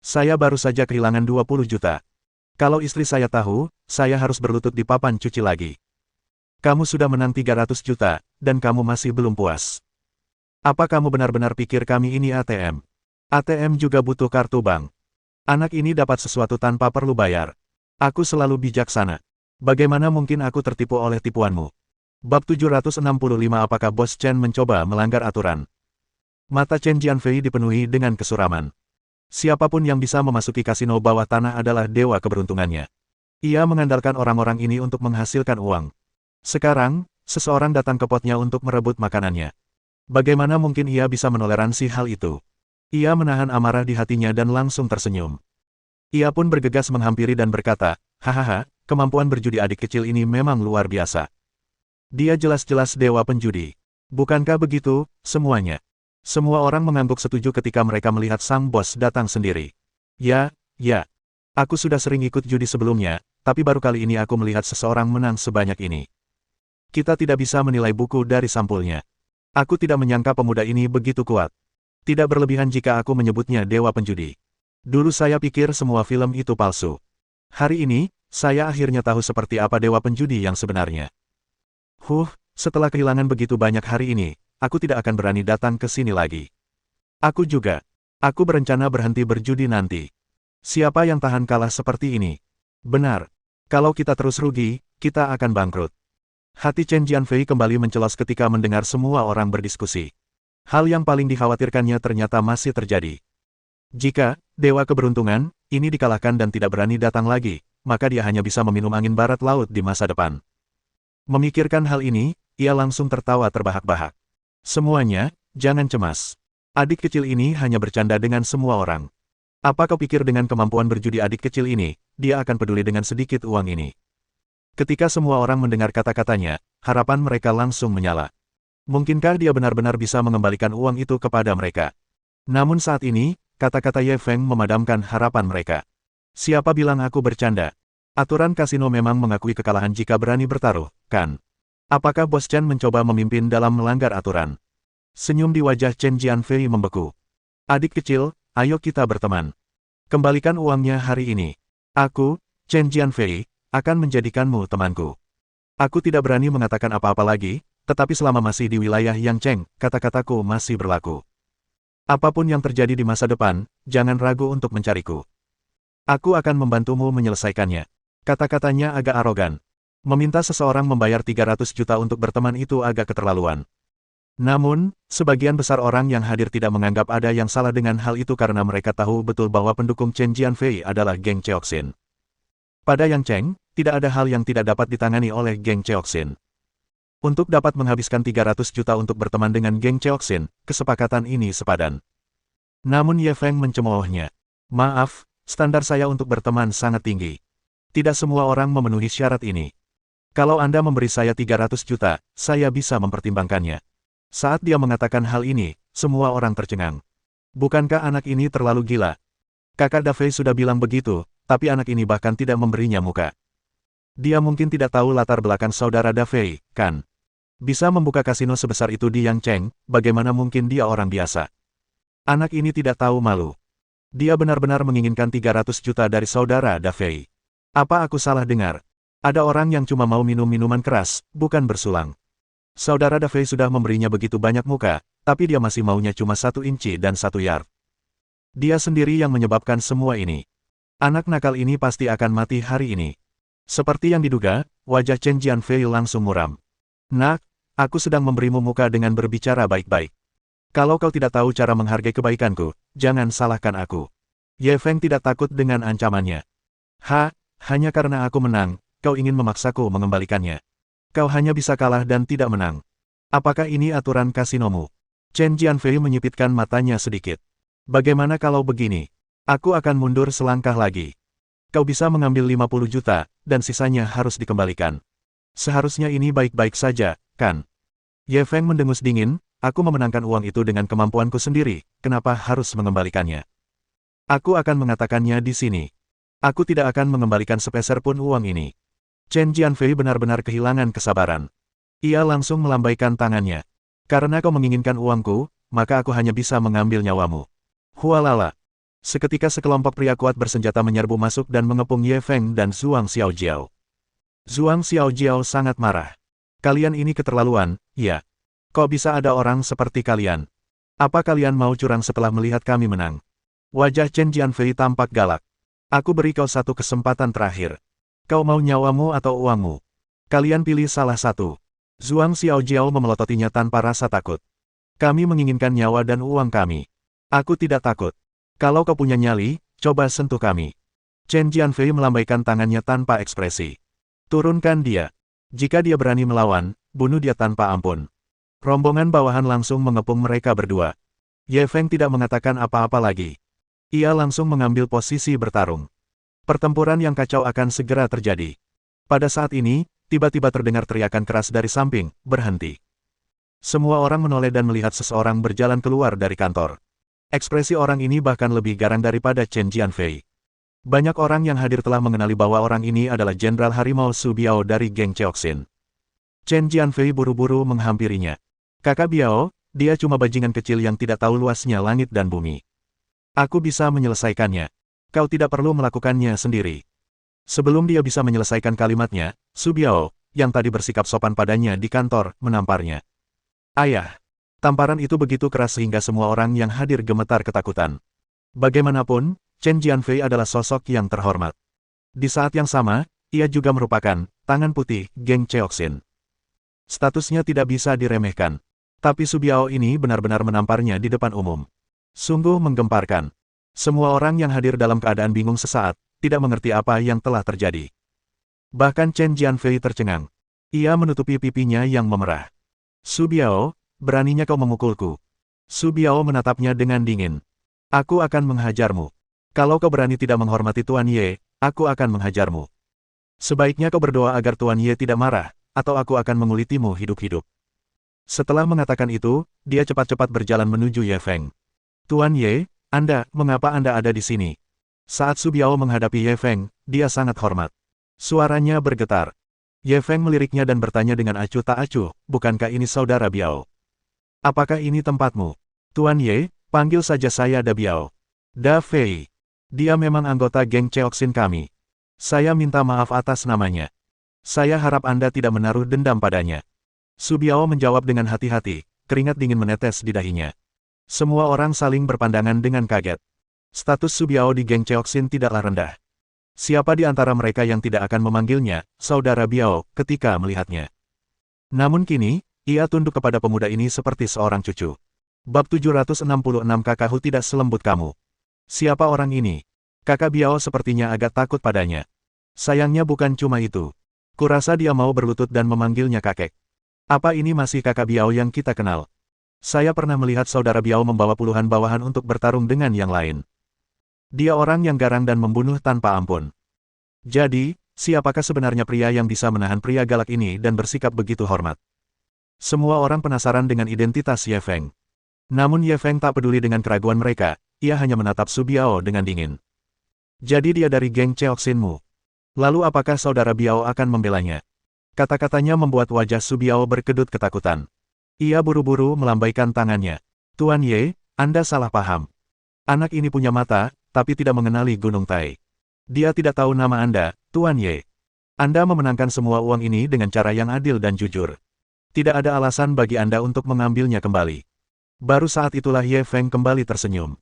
Saya baru saja kehilangan 20 juta. Kalau istri saya tahu, saya harus berlutut di papan cuci lagi. Kamu sudah menang 300 juta, dan kamu masih belum puas. Apa kamu benar-benar pikir kami ini ATM? ATM juga butuh kartu bank. Anak ini dapat sesuatu tanpa perlu bayar. Aku selalu bijaksana. Bagaimana mungkin aku tertipu oleh tipuanmu? Bab 765. Apakah Bos Chen mencoba melanggar aturan? Mata Chen Jianfei dipenuhi dengan kesuraman. Siapapun yang bisa memasuki kasino bawah tanah adalah dewa keberuntungannya. Ia mengandalkan orang-orang ini untuk menghasilkan uang. Sekarang, seseorang datang ke potnya untuk merebut makanannya. Bagaimana mungkin ia bisa menoleransi hal itu? Ia menahan amarah di hatinya dan langsung tersenyum. Ia pun bergegas menghampiri dan berkata, hahaha, kemampuan berjudi adik kecil ini memang luar biasa. Dia jelas-jelas dewa penjudi. Bukankah begitu, semuanya? Semua orang mengangguk setuju ketika mereka melihat sang bos datang sendiri. Ya. Aku sudah sering ikut judi sebelumnya, tapi baru kali ini aku melihat seseorang menang sebanyak ini. Kita tidak bisa menilai buku dari sampulnya. Aku tidak menyangka pemuda ini begitu kuat. Tidak berlebihan jika aku menyebutnya dewa penjudi. Dulu saya pikir semua film itu palsu. Hari ini, saya akhirnya tahu seperti apa dewa penjudi yang sebenarnya. Setelah kehilangan begitu banyak hari ini, aku tidak akan berani datang ke sini lagi. Aku juga. Aku berencana berhenti berjudi nanti. Siapa yang tahan kalah seperti ini? Benar. Kalau kita terus rugi, kita akan bangkrut. Hati Chen Jianfei kembali mencelos ketika mendengar semua orang berdiskusi. Hal yang paling dikhawatirkannya ternyata masih terjadi. Jika dewa keberuntungan ini dikalahkan dan tidak berani datang lagi, maka dia hanya bisa meminum angin barat laut di masa depan. Memikirkan hal ini, ia langsung tertawa terbahak-bahak. Semuanya, jangan cemas. Adik kecil ini hanya bercanda dengan semua orang. Apa kau pikir dengan kemampuan berjudi adik kecil ini, dia akan peduli dengan sedikit uang ini? Ketika semua orang mendengar kata-katanya, harapan mereka langsung menyala. Mungkinkah dia benar-benar bisa mengembalikan uang itu kepada mereka? Namun saat ini, kata-kata Ye Feng memadamkan harapan mereka. Siapa bilang aku bercanda? Aturan kasino memang mengakui kekalahan jika berani bertaruh, kan? Apakah Bos Chen mencoba memimpin dalam melanggar aturan? Senyum di wajah Chen Jianfei membeku. Adik kecil, ayo kita berteman. Kembalikan uangnya hari ini. Aku, Chen Jianfei, akan menjadikanmu temanku. Aku tidak berani mengatakan apa-apa lagi, tetapi selama masih di wilayah Yang Cheng, kata-kataku masih berlaku. Apapun yang terjadi di masa depan, jangan ragu untuk mencariku. Aku akan membantumu menyelesaikannya. Kata-katanya agak arogan. Meminta seseorang membayar 300 juta untuk berteman itu agak keterlaluan. Namun, sebagian besar orang yang hadir tidak menganggap ada yang salah dengan hal itu karena mereka tahu betul bahwa pendukung Chen Jianfei adalah geng Cheoxin. Pada Yang Cheng, tidak ada hal yang tidak dapat ditangani oleh geng Cheoxin. Untuk dapat menghabiskan 300 juta untuk berteman dengan geng Cheoxin, kesepakatan ini sepadan. Namun Ye Feng mencemoohnya. Maaf, standar saya untuk berteman sangat tinggi. Tidak semua orang memenuhi syarat ini. Kalau Anda memberi saya 300 juta, saya bisa mempertimbangkannya. Saat dia mengatakan hal ini, semua orang tercengang. Bukankah anak ini terlalu gila? Kakak Dafei sudah bilang begitu, tapi anak ini bahkan tidak memberinya muka. Dia mungkin tidak tahu latar belakang saudara Dafei, kan? Bisa membuka kasino sebesar itu di Yang Cheng, bagaimana mungkin dia orang biasa? Anak ini tidak tahu malu. Dia benar-benar menginginkan 300 juta dari saudara Dafei. Apa aku salah dengar? Ada orang yang cuma mau minum minuman keras, bukan bersulang. Saudara Dafei sudah memberinya begitu banyak muka, tapi dia masih maunya cuma 1 inci dan 1 yard. Dia sendiri yang menyebabkan semua ini. Anak nakal ini pasti akan mati hari ini. Seperti yang diduga, wajah Chen Jianfei langsung muram. Nak, aku sedang memberimu muka dengan berbicara baik-baik. Kalau kau tidak tahu cara menghargai kebaikanku, jangan salahkan aku. Ye Feng tidak takut dengan ancamannya. Hanya karena aku menang, kau ingin memaksaku mengembalikannya. Kau hanya bisa kalah dan tidak menang. Apakah ini aturan kasinomu? Chen Jianfei menyipitkan matanya sedikit. Bagaimana kalau begini? Aku akan mundur selangkah lagi. Kau bisa mengambil 50 juta, dan sisanya harus dikembalikan. Seharusnya ini baik-baik saja, kan? Ye Feng mendengus dingin, aku memenangkan uang itu dengan kemampuanku sendiri, kenapa harus mengembalikannya? Aku akan mengatakannya di sini. Aku tidak akan mengembalikan sepeser pun uang ini. Chen Jianfei benar-benar kehilangan kesabaran. Ia langsung melambaikan tangannya. Karena kau menginginkan uangku, maka aku hanya bisa mengambil nyawamu. Hualala. Seketika sekelompok pria kuat bersenjata menyerbu masuk dan mengepung Ye Feng dan Zhuang Xiaojiao. Zhuang Xiaojiao sangat marah. Kalian ini keterlaluan, ya. Kok bisa ada orang seperti kalian? Apa kalian mau curang setelah melihat kami menang? Wajah Chen Jianfei tampak galak. Aku beri kau satu kesempatan terakhir. Kau mau nyawamu atau uangmu? Kalian pilih salah satu. Zhuang Xiaojiao memelototinya tanpa rasa takut. Kami menginginkan nyawa dan uang kami. Aku tidak takut. Kalau kau punya nyali, coba sentuh kami. Chen Jianfei melambaikan tangannya tanpa ekspresi. Turunkan dia. Jika dia berani melawan, bunuh dia tanpa ampun. Rombongan bawahan langsung mengepung mereka berdua. Ye Feng tidak mengatakan apa-apa lagi. Ia langsung mengambil posisi bertarung. Pertempuran yang kacau akan segera terjadi. Pada saat ini, tiba-tiba terdengar teriakan keras dari samping, berhenti. Semua orang menoleh dan melihat seseorang berjalan keluar dari kantor. Ekspresi orang ini bahkan lebih garang daripada Chen Jianfei. Banyak orang yang hadir telah mengenali bahwa orang ini adalah Jenderal Harimau Su Biao dari geng Cheoxin. Chen Jianfei buru-buru menghampirinya. Kakak Biao, dia cuma bajingan kecil yang tidak tahu luasnya langit dan bumi. Aku bisa menyelesaikannya. Kau tidak perlu melakukannya sendiri. Sebelum dia bisa menyelesaikan kalimatnya, Su Biao, yang tadi bersikap sopan padanya di kantor, menamparnya. Ayah! Tamparan itu begitu keras sehingga semua orang yang hadir gemetar ketakutan. Bagaimanapun, Chen Jianfei adalah sosok yang terhormat. Di saat yang sama, ia juga merupakan tangan putih geng Cheoxin. Statusnya tidak bisa diremehkan. Tapi Su Biao ini benar-benar menamparnya di depan umum. Sungguh menggemparkan. Semua orang yang hadir dalam keadaan bingung sesaat, tidak mengerti apa yang telah terjadi. Bahkan Chen Jianfei tercengang. Ia menutupi pipinya yang memerah. Su Biao, beraninya kau memukulku. Su Biao menatapnya dengan dingin. Aku akan menghajarmu. Kalau kau berani tidak menghormati Tuan Ye, aku akan menghajarmu. Sebaiknya kau berdoa agar Tuan Ye tidak marah, atau aku akan mengulitimu hidup-hidup. Setelah mengatakan itu, dia cepat-cepat berjalan menuju Ye Feng. Tuan Ye, mengapa Anda ada di sini? Saat Su Biao menghadapi Ye Feng, dia sangat hormat. Suaranya bergetar. Ye Feng meliriknya dan bertanya dengan acuh tak acuh, bukankah ini saudara Biao? Apakah ini tempatmu? Tuan Ye, panggil saja saya Da Biao. Da Fei. Dia memang anggota geng Cheoxin kami. Saya minta maaf atas namanya. Saya harap Anda tidak menaruh dendam padanya. Su Biao menjawab dengan hati-hati, keringat dingin menetes di dahinya. Semua orang saling berpandangan dengan kaget. Status Su Biao di geng Cheoxin tidaklah rendah. Siapa di antara mereka yang tidak akan memanggilnya, Saudara Biao, ketika melihatnya. Namun kini, ia tunduk kepada pemuda ini seperti seorang cucu. Bab 766 Kakakku tidak selembut kamu. Siapa orang ini? Kakak Biao sepertinya agak takut padanya. Sayangnya bukan cuma itu. Kurasa dia mau berlutut dan memanggilnya kakek. Apa ini masih kakak Biao yang kita kenal? Saya pernah melihat Saudara Biao membawa puluhan bawahan untuk bertarung dengan yang lain. Dia orang yang garang dan membunuh tanpa ampun. Jadi, siapakah sebenarnya pria yang bisa menahan pria galak ini dan bersikap begitu hormat? Semua orang penasaran dengan identitas Ye Feng. Namun Ye Feng tak peduli dengan keraguan mereka, ia hanya menatap Su Biao dengan dingin. Jadi dia dari geng Cheoxinmu. Lalu apakah Saudara Biao akan membelanya? Kata-katanya membuat wajah Su Biao berkedut ketakutan. Ia buru-buru melambaikan tangannya. Tuan Ye, Anda salah paham. Anak ini punya mata, tapi tidak mengenali Gunung Tai. Dia tidak tahu nama Anda, Tuan Ye. Anda memenangkan semua uang ini dengan cara yang adil dan jujur. Tidak ada alasan bagi Anda untuk mengambilnya kembali. Baru saat itulah Ye Feng kembali tersenyum.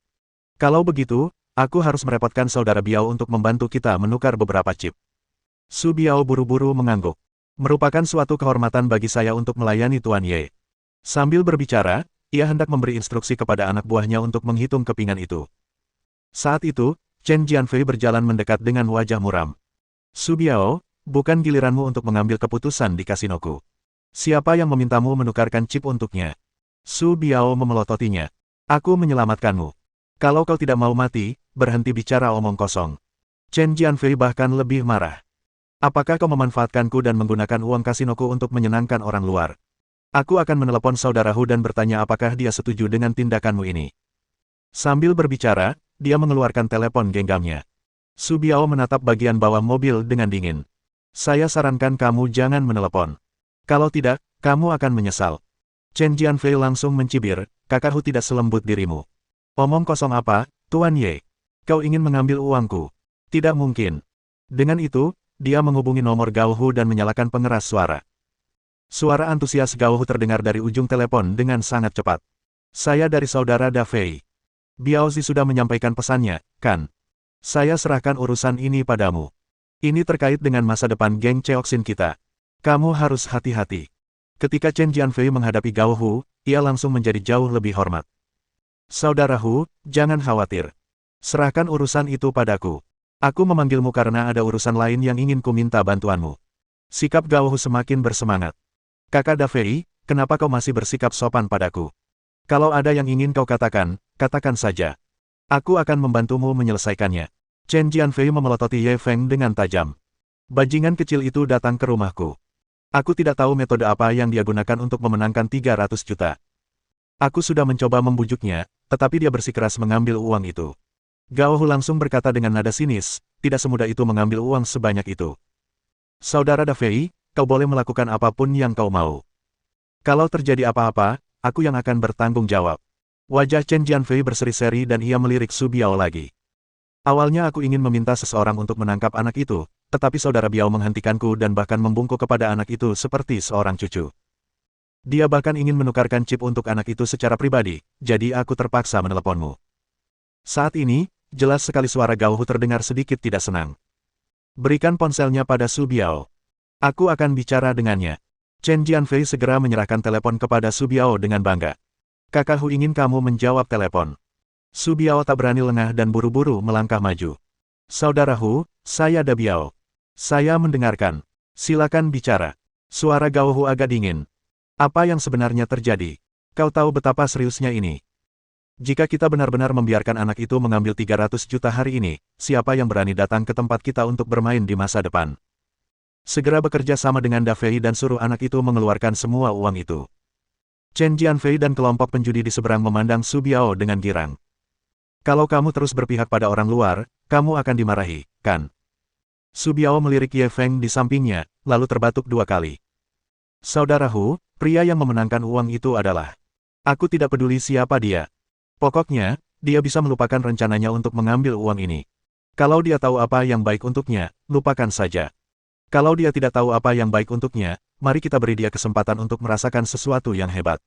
Kalau begitu, aku harus merepotkan Saudara Biao untuk membantu kita menukar beberapa chip. Su Biao buru-buru mengangguk. Merupakan suatu kehormatan bagi saya untuk melayani Tuan Ye. Sambil berbicara, ia hendak memberi instruksi kepada anak buahnya untuk menghitung kepingan itu. Saat itu, Chen Jianfei berjalan mendekat dengan wajah muram. Su Biao, bukan giliranmu untuk mengambil keputusan di kasinoku. Siapa yang memintamu menukarkan chip untuknya? Su Biao memelototinya. Aku menyelamatkanmu. Kalau kau tidak mau mati, berhenti bicara omong kosong. Chen Jianfei bahkan lebih marah. Apakah kau memanfaatkanku dan menggunakan uang kasinoku untuk menyenangkan orang luar? Aku akan menelepon saudaraku dan bertanya apakah dia setuju dengan tindakanmu ini. Sambil berbicara, dia mengeluarkan telepon genggamnya. Su Biao menatap bagian bawah mobil dengan dingin. Saya sarankan kamu jangan menelepon. Kalau tidak, kamu akan menyesal. Chen Jianfei langsung mencibir, kakakku tidak selembut dirimu. Omong kosong apa, Tuan Ye? Kau ingin mengambil uangku? Tidak mungkin. Dengan itu, dia menghubungi nomor Gao Hu dan menyalakan pengeras suara. Suara antusias Gao Hu terdengar dari ujung telepon dengan sangat cepat. Saya dari Saudara Da Fei. Biaozi sudah menyampaikan pesannya, kan? Saya serahkan urusan ini padamu. Ini terkait dengan masa depan geng Cheoxin kita. Kamu harus hati-hati. Ketika Chen Jianfei menghadapi Gao Hu, ia langsung menjadi jauh lebih hormat. Saudara Hu, jangan khawatir. Serahkan urusan itu padaku. Aku memanggilmu karena ada urusan lain yang ingin ku minta bantuanmu. Sikap Gao Hu semakin bersemangat. Kakak Da Fei, kenapa kau masih bersikap sopan padaku? Kalau ada yang ingin kau katakan, katakan saja. Aku akan membantumu menyelesaikannya. Chen Jianfei memelototi Ye Feng dengan tajam. Bajingan kecil itu datang ke rumahku. Aku tidak tahu metode apa yang dia gunakan untuk memenangkan 300 juta. Aku sudah mencoba membujuknya, tetapi dia bersikeras mengambil uang itu. Gao Hu langsung berkata dengan nada sinis, tidak semudah itu mengambil uang sebanyak itu. Saudara Da Fei, kau boleh melakukan apapun yang kau mau. Kalau terjadi apa-apa, aku yang akan bertanggung jawab. Wajah Chen Jianfei berseri-seri dan ia melirik Su Biao lagi. Awalnya aku ingin meminta seseorang untuk menangkap anak itu, tetapi Saudara Biao menghentikanku dan bahkan membungkuk kepada anak itu seperti seorang cucu. Dia bahkan ingin menukarkan chip untuk anak itu secara pribadi, jadi aku terpaksa meneleponmu. Saat ini, jelas sekali suara Gao Hu terdengar sedikit tidak senang. Berikan ponselnya pada Su Biao. Aku akan bicara dengannya. Chen Jianfei segera menyerahkan telepon kepada Su Biao dengan bangga. Kakakku ingin kamu menjawab telepon. Su Biao tak berani lengah dan buru-buru melangkah maju. Saudara Hu, saya Da Biao. Saya mendengarkan. Silakan bicara. Suara Gao Hu agak dingin. Apa yang sebenarnya terjadi? Kau tahu betapa seriusnya ini. Jika kita benar-benar membiarkan anak itu mengambil 300 juta hari ini, siapa yang berani datang ke tempat kita untuk bermain di masa depan? Segera bekerja sama dengan Da Fei dan suruh anak itu mengeluarkan semua uang itu. Chen Jianfei dan kelompok penjudi di seberang memandang Su Biao dengan girang. Kalau kamu terus berpihak pada orang luar, kamu akan dimarahi, kan? Su Biao melirik Ye Feng di sampingnya, lalu terbatuk 2 kali. Saudara Hu, pria yang memenangkan uang itu adalah. Aku tidak peduli siapa dia. Pokoknya, dia bisa melupakan rencananya untuk mengambil uang ini. Kalau dia tahu apa yang baik untuknya, lupakan saja. Kalau dia tidak tahu apa yang baik untuknya, mari kita beri dia kesempatan untuk merasakan sesuatu yang hebat.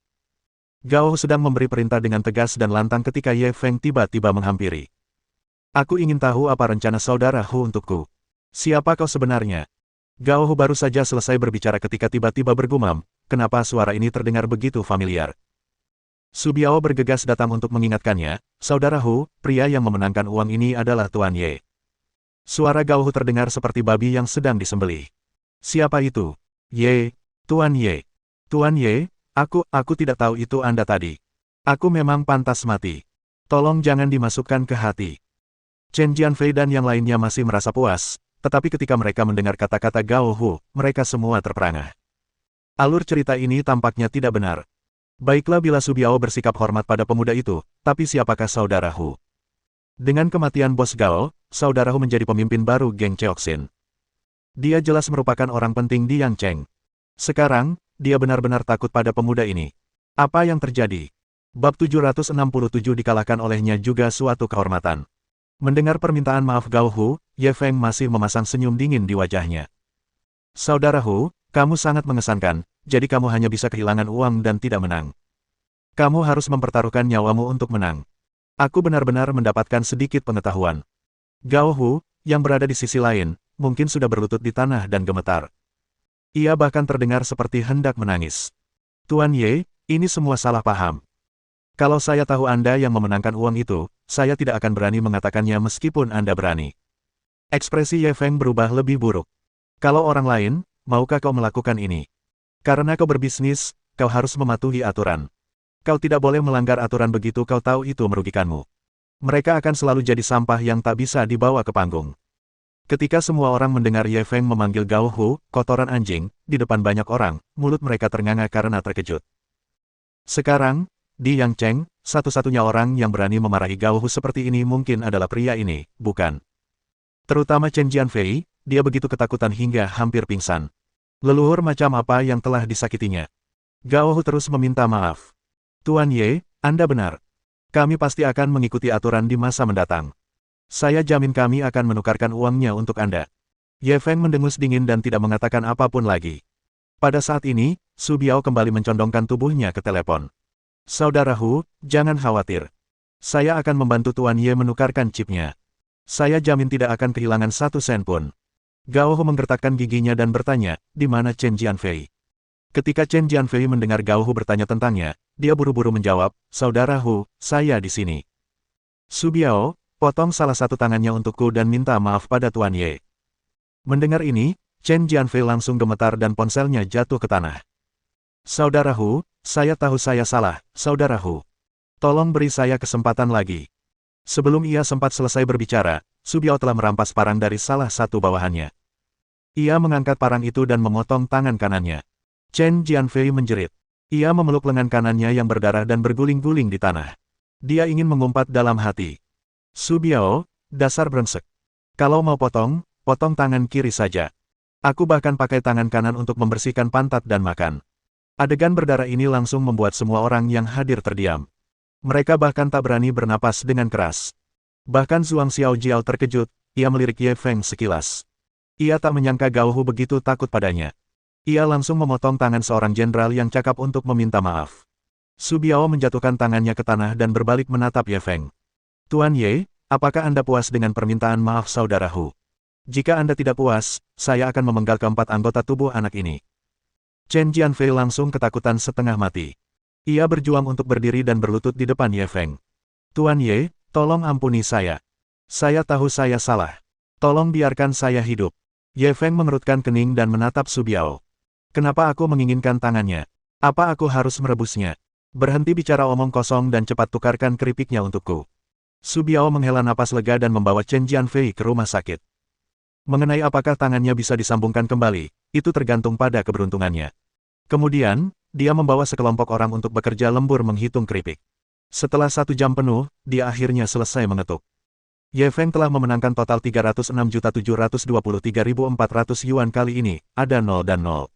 Gao Hu sedang memberi perintah dengan tegas dan lantang ketika Ye Feng tiba-tiba menghampiri. Aku ingin tahu apa rencana saudara Hu untukku. Siapa kau sebenarnya? Gao Hu baru saja selesai berbicara ketika tiba-tiba bergumam, kenapa suara ini terdengar begitu familiar. Su Biao bergegas datang untuk mengingatkannya, saudara Hu, pria yang memenangkan uang ini adalah Tuan Ye. Suara Gao Hu terdengar seperti babi yang sedang disembelih. Siapa itu? Ye, Tuan Ye. Tuan Ye, aku tidak tahu itu Anda tadi. Aku memang pantas mati. Tolong jangan dimasukkan ke hati. Chen Jianfei dan yang lainnya masih merasa puas, tetapi ketika mereka mendengar kata-kata Gao Hu, mereka semua terperangah. Alur cerita ini tampaknya tidak benar. Baiklah bila Su Biao bersikap hormat pada pemuda itu, tapi siapakah saudara Hu? Dengan kematian Bos Gao, saudara Hu menjadi pemimpin baru geng Cheoxin. Dia jelas merupakan orang penting di Yang Cheng. Sekarang, dia benar-benar takut pada pemuda ini. Apa yang terjadi? Bab 767 dikalahkan olehnya juga suatu kehormatan. Mendengar permintaan maaf Gao Hu, Ye Feng masih memasang senyum dingin di wajahnya. Saudara Hu, kamu sangat mengesankan, jadi kamu hanya bisa kehilangan uang dan tidak menang. Kamu harus mempertaruhkan nyawamu untuk menang. Aku benar-benar mendapatkan sedikit pengetahuan. Gao Hu, yang berada di sisi lain, mungkin sudah berlutut di tanah dan gemetar. Ia bahkan terdengar seperti hendak menangis. Tuan Ye, ini semua salah paham. Kalau saya tahu Anda yang memenangkan uang itu, saya tidak akan berani mengatakannya meskipun Anda berani. Ekspresi Ye Feng berubah lebih buruk. Kalau orang lain, maukah kau melakukan ini? Karena kau berbisnis, kau harus mematuhi aturan. Kau tidak boleh melanggar aturan begitu kau tahu itu merugikanmu. Mereka akan selalu jadi sampah yang tak bisa dibawa ke panggung. Ketika semua orang mendengar Ye Feng memanggil Gao Hu, kotoran anjing, di depan banyak orang, mulut mereka ternganga karena terkejut. Sekarang, di Yang Cheng, satu-satunya orang yang berani memarahi Gao Hu seperti ini mungkin adalah pria ini, bukan? Terutama Chen Jianfei, dia begitu ketakutan hingga hampir pingsan. Leluhur macam apa yang telah disakitinya? Gao Hu terus meminta maaf. Tuan Ye, Anda benar. Kami pasti akan mengikuti aturan di masa mendatang. Saya jamin kami akan menukarkan uangnya untuk Anda. Ye Feng mendengus dingin dan tidak mengatakan apapun lagi. Pada saat ini, Su Biao kembali mencondongkan tubuhnya ke telepon. Saudara Hu, jangan khawatir. Saya akan membantu Tuan Ye menukarkan chipnya. Saya jamin tidak akan kehilangan 1 sen pun. Gao Hu menggertakkan giginya dan bertanya, di mana Chen Jianfei? Ketika Chen Jianfei mendengar Gao Hu bertanya tentangnya, dia buru-buru menjawab, Saudara Hu, saya di sini. Su Biao, potong salah satu tangannya untukku dan minta maaf pada Tuan Ye. Mendengar ini, Chen Jianfei langsung gemetar dan ponselnya jatuh ke tanah. Saudara Hu, saya tahu saya salah, Saudara Hu. Tolong beri saya kesempatan lagi. Sebelum ia sempat selesai berbicara, Su Biao telah merampas parang dari salah satu bawahannya. Ia mengangkat parang itu dan memotong tangan kanannya. Chen Jianfei menjerit. Ia memeluk lengan kanannya yang berdarah dan berguling-guling di tanah. Dia ingin mengumpat dalam hati. Su Biao, dasar brengsek. Kalau mau potong, potong tangan kiri saja. Aku bahkan pakai tangan kanan untuk membersihkan pantat dan makan. Adegan berdarah ini langsung membuat semua orang yang hadir terdiam. Mereka bahkan tak berani bernapas dengan keras. Bahkan Zhuang Xiaojiao terkejut, ia melirik Ye Feng sekilas. Ia tak menyangka Gao Hu begitu takut padanya. Ia langsung memotong tangan seorang jenderal yang cakap untuk meminta maaf. Su Biao menjatuhkan tangannya ke tanah dan berbalik menatap Ye Feng. Tuan Ye, apakah Anda puas dengan permintaan maaf Saudara Hu? Jika Anda tidak puas, saya akan memenggal keempat anggota tubuh anak ini. Chen Jianfei langsung ketakutan setengah mati. Ia berjuang untuk berdiri dan berlutut di depan Ye Feng. Tuan Ye, tolong ampuni saya. Saya tahu saya salah. Tolong biarkan saya hidup. Ye Feng mengerutkan kening dan menatap Su Biao. Kenapa aku menginginkan tangannya? Apa aku harus merebusnya? Berhenti bicara omong kosong dan cepat tukarkan keripiknya untukku. Su Biao menghela napas lega dan membawa Chen Jianfei ke rumah sakit. Mengenai apakah tangannya bisa disambungkan kembali, itu tergantung pada keberuntungannya. Kemudian, dia membawa sekelompok orang untuk bekerja lembur menghitung keripik. Setelah 1 jam penuh, dia akhirnya selesai mengetuk. Ye Feng telah memenangkan total 306.723.400 yuan kali ini, ada 0 dan 0.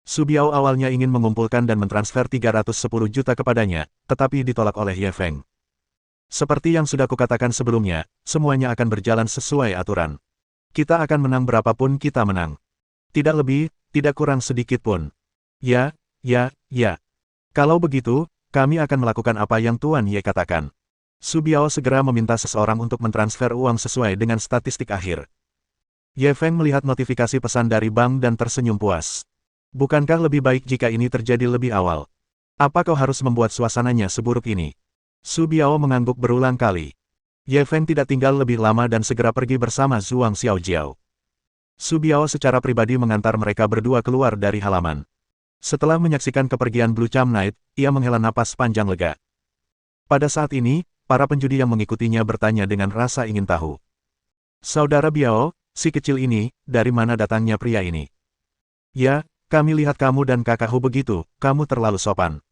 Su Biao awalnya ingin mengumpulkan dan mentransfer 310 juta kepadanya, tetapi ditolak oleh Ye Feng. Seperti yang sudah kukatakan sebelumnya, semuanya akan berjalan sesuai aturan. Kita akan menang berapapun kita menang. Tidak lebih, tidak kurang sedikit pun. Ya. Kalau begitu, kami akan melakukan apa yang Tuan Ye katakan. Su Biao segera meminta seseorang untuk mentransfer uang sesuai dengan statistik akhir. Ye Feng melihat notifikasi pesan dari bank dan tersenyum puas. Bukankah lebih baik jika ini terjadi lebih awal? Apa kau harus membuat suasananya seburuk ini? Su Biao mengangguk berulang kali. Ye Feng tidak tinggal lebih lama dan segera pergi bersama Zhuang Xiaojiao. Su Biao secara pribadi mengantar mereka berdua keluar dari halaman. Setelah menyaksikan kepergian Blue Cham Knight, ia menghela napas panjang lega. Pada saat ini, para penjudi yang mengikutinya bertanya dengan rasa ingin tahu. Saudara Biao, si kecil ini, dari mana datangnya pria ini? Ya, kami lihat kamu dan kakak Hu begitu, kamu terlalu sopan.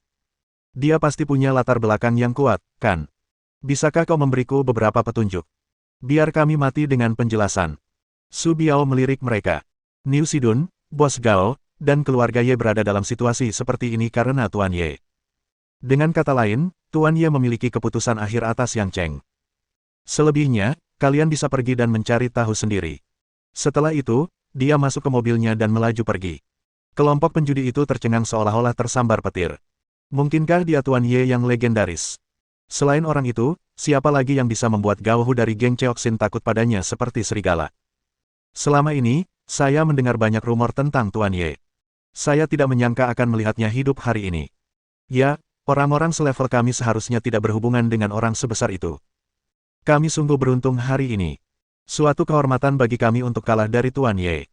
Dia pasti punya latar belakang yang kuat, kan? Bisakah kau memberiku beberapa petunjuk? Biar kami mati dengan penjelasan. Su Biao melirik mereka. Niu Sidun, Bos Gao, dan keluarga Ye berada dalam situasi seperti ini karena Tuan Ye. Dengan kata lain, Tuan Ye memiliki keputusan akhir atas Yang Cheng. Selebihnya, kalian bisa pergi dan mencari tahu sendiri. Setelah itu, dia masuk ke mobilnya dan melaju pergi. Kelompok penjudi itu tercengang seolah-olah tersambar petir. Mungkinkah dia Tuan Ye yang legendaris? Selain orang itu, siapa lagi yang bisa membuat Gao Hu dari geng Cheoksin takut padanya seperti serigala? Selama ini, saya mendengar banyak rumor tentang Tuan Ye. Saya tidak menyangka akan melihatnya hidup hari ini. Ya, orang-orang selevel kami seharusnya tidak berhubungan dengan orang sebesar itu. Kami sungguh beruntung hari ini. Suatu kehormatan bagi kami untuk kalah dari Tuan Ye.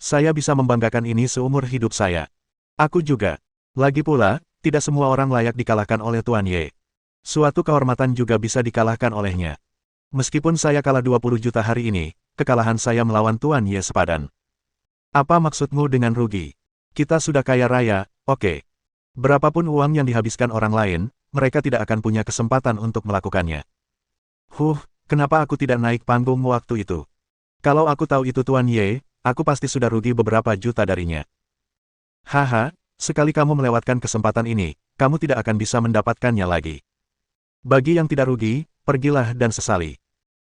Saya bisa membanggakan ini seumur hidup saya. Aku juga. Lagi pula, tidak semua orang layak dikalahkan oleh Tuan Ye. Suatu kehormatan juga bisa dikalahkan olehnya. Meskipun saya kalah 20 juta hari ini, kekalahan saya melawan Tuan Ye sepadan. Apa maksudmu dengan rugi? Kita sudah kaya raya, oke. Berapapun uang yang dihabiskan orang lain, mereka tidak akan punya kesempatan untuk melakukannya. Kenapa aku tidak naik panggung waktu itu? Kalau aku tahu itu Tuan Ye, aku pasti sudah rugi beberapa juta darinya. Haha, sekali kamu melewatkan kesempatan ini, kamu tidak akan bisa mendapatkannya lagi. Bagi yang tidak rugi, pergilah dan sesali.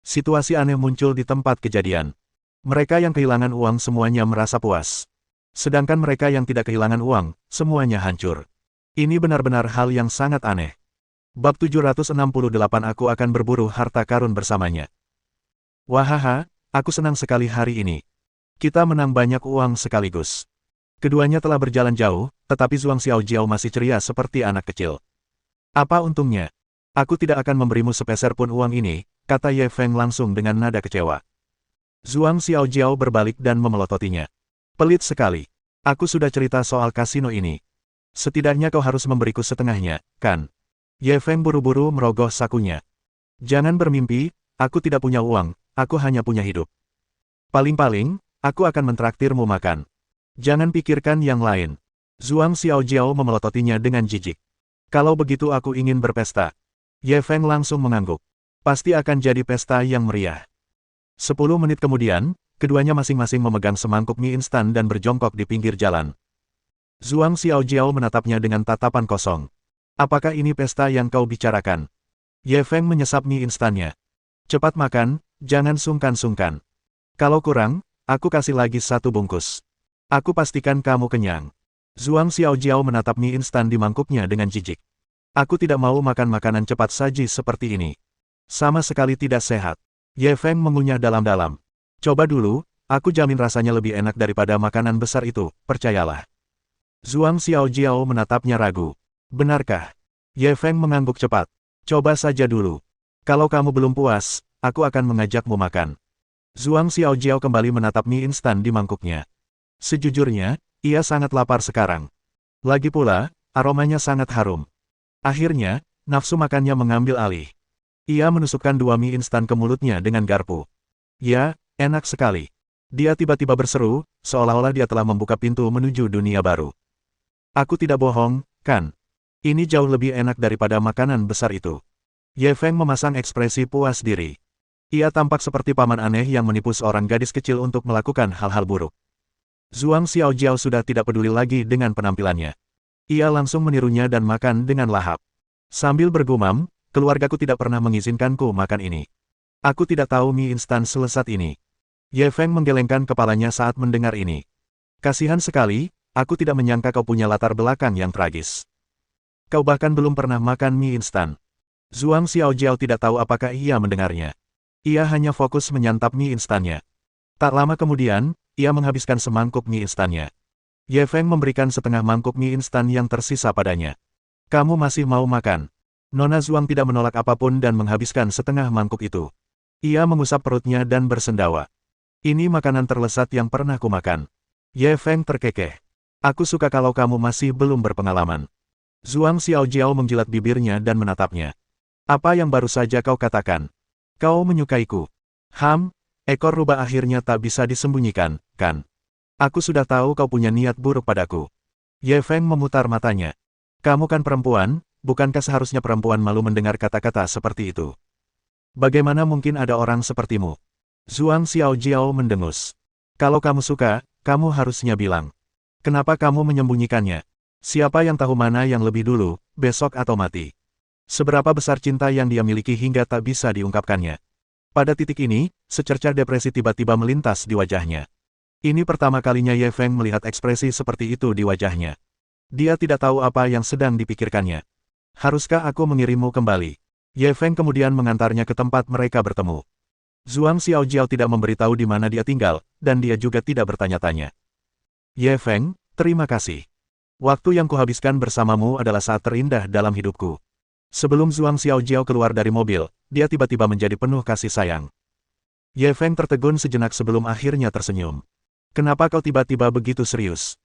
Situasi aneh muncul di tempat kejadian. Mereka yang kehilangan uang semuanya merasa puas. Sedangkan mereka yang tidak kehilangan uang, semuanya hancur. Ini benar-benar hal yang sangat aneh. Bab 768 Aku akan berburu harta karun bersamanya. Wahaha, aku senang sekali hari ini. Kita menang banyak uang sekaligus. Keduanya telah berjalan jauh, tetapi Zhuang Xiaojiao masih ceria seperti anak kecil. Apa untungnya? Aku tidak akan memberimu sepeser pun uang ini, kata Ye Feng langsung dengan nada kecewa. Zhuang Xiaojiao berbalik dan memelototinya. Pelit sekali. Aku sudah cerita soal kasino ini. Setidaknya kau harus memberiku setengahnya, kan? Ye Feng buru-buru merogoh sakunya. Jangan bermimpi, aku tidak punya uang, aku hanya punya hidup. Paling-paling, aku akan mentraktirmu makan. Jangan pikirkan yang lain. Zhuang Xiaojiao memelototinya dengan jijik. Kalau begitu aku ingin berpesta. Ye Feng langsung mengangguk. Pasti akan jadi pesta yang meriah. 10 menit kemudian, keduanya masing-masing memegang semangkuk mie instan dan berjongkok di pinggir jalan. Zhuang Xiaojiao menatapnya dengan tatapan kosong. Apakah ini pesta yang kau bicarakan? Ye Feng menyesap mie instannya. Cepat makan, jangan sungkan-sungkan. Kalau kurang, aku kasih lagi 1 bungkus. Aku pastikan kamu kenyang. Zhuang Xiaojiao menatap mie instan di mangkuknya dengan jijik. Aku tidak mau makan makanan cepat saji seperti ini. Sama sekali tidak sehat. Ye Feng mengunyah dalam-dalam. Coba dulu, aku jamin rasanya lebih enak daripada makanan besar itu, percayalah. Zhuang Xiaojiao menatapnya ragu. Benarkah? Ye Feng mengangguk cepat. Coba saja dulu. Kalau kamu belum puas, aku akan mengajakmu makan. Zhuang Xiaojiao kembali menatap mie instan di mangkuknya. Sejujurnya, ia sangat lapar sekarang. Lagi pula, aromanya sangat harum. Akhirnya, nafsu makannya mengambil alih. Ia menusukkan 2 mie instan ke mulutnya dengan garpu. Ya, enak sekali. Dia tiba-tiba berseru, seolah-olah dia telah membuka pintu menuju dunia baru. Aku tidak bohong, kan? Ini jauh lebih enak daripada makanan besar itu. Ye Feng memasang ekspresi puas diri. Ia tampak seperti paman aneh yang menipu seorang gadis kecil untuk melakukan hal-hal buruk. Zhuang Xiaojiao sudah tidak peduli lagi dengan penampilannya. Ia langsung menirunya dan makan dengan lahap. Sambil bergumam, keluargaku tidak pernah mengizinkanku makan ini. Aku tidak tahu mie instan selesat ini. Ye Feng menggelengkan kepalanya saat mendengar ini. Kasihan sekali, aku tidak menyangka kau punya latar belakang yang tragis. Kau bahkan belum pernah makan mie instan. Zhuang Xiaojiao tidak tahu apakah ia mendengarnya. Ia hanya fokus menyantap mie instannya. Tak lama kemudian, ia menghabiskan semangkuk mie instannya. Ye Feng memberikan setengah mangkuk mie instan yang tersisa padanya. Kamu masih mau makan? Nona Zhuang tidak menolak apapun dan menghabiskan setengah mangkuk itu. Ia mengusap perutnya dan bersendawa. Ini makanan terlezat yang pernah kumakan. Ye Feng terkekeh. Aku suka kalau kamu masih belum berpengalaman. Zhuang Xiaojiao menjilat bibirnya dan menatapnya. Apa yang baru saja kau katakan? Kau menyukaiku. Ekor rubah akhirnya tak bisa disembunyikan, kan? Aku sudah tahu kau punya niat buruk padaku. Ye Feng memutar matanya. Kamu kan perempuan, bukankah seharusnya perempuan malu mendengar kata-kata seperti itu? Bagaimana mungkin ada orang sepertimu? Zhuang Xiaojiao mendengus. Kalau kamu suka, kamu harusnya bilang. Kenapa kamu menyembunyikannya? Siapa yang tahu mana yang lebih dulu, besok atau mati? Seberapa besar cinta yang dia miliki hingga tak bisa diungkapkannya. Pada titik ini, secercah depresi tiba-tiba melintas di wajahnya. Ini pertama kalinya Ye Feng melihat ekspresi seperti itu di wajahnya. Dia tidak tahu apa yang sedang dipikirkannya. Haruskah aku mengirimmu kembali? Ye Feng kemudian mengantarnya ke tempat mereka bertemu. Zhuang Xiaojiao tidak memberitahu di mana dia tinggal, dan dia juga tidak bertanya-tanya. Ye Feng, terima kasih. Waktu yang kuhabiskan bersamamu adalah saat terindah dalam hidupku. Sebelum Zhuang Xiaojiao keluar dari mobil, dia tiba-tiba menjadi penuh kasih sayang. Ye Feng tertegun sejenak sebelum akhirnya tersenyum. Kenapa kau tiba-tiba begitu serius?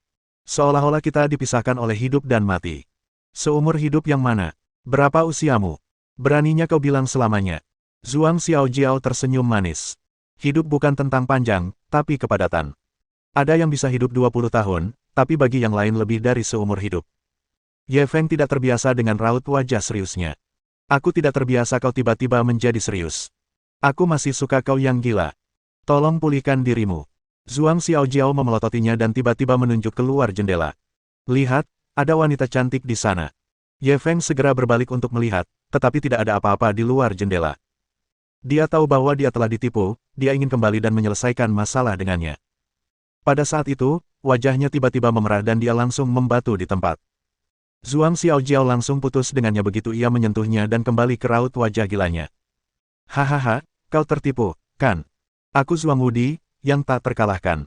Seolah-olah kita dipisahkan oleh hidup dan mati. Seumur hidup yang mana? Berapa usiamu? Beraninya kau bilang selamanya. Zhuang Xiaojiao tersenyum manis. Hidup bukan tentang panjang, tapi kepadatan. Ada yang bisa hidup 20 tahun, tapi bagi yang lain lebih dari seumur hidup. Ye Feng tidak terbiasa dengan raut wajah seriusnya. Aku tidak terbiasa kau tiba-tiba menjadi serius. Aku masih suka kau yang gila. Tolong pulihkan dirimu. Zhuang Xiaojiao memelototinya dan tiba-tiba menunjuk keluar jendela. Lihat, ada wanita cantik di sana. Ye Feng segera berbalik untuk melihat, tetapi tidak ada apa-apa di luar jendela. Dia tahu bahwa dia telah ditipu, dia ingin kembali dan menyelesaikan masalah dengannya. Pada saat itu, wajahnya tiba-tiba memerah dan dia langsung membatu di tempat. Zhuang Xiaojiao langsung putus dengannya begitu ia menyentuhnya dan kembali ke raut wajah gilanya. Hahaha, kau tertipu, kan? Aku Zhuang Wudi, yang tak terkalahkan.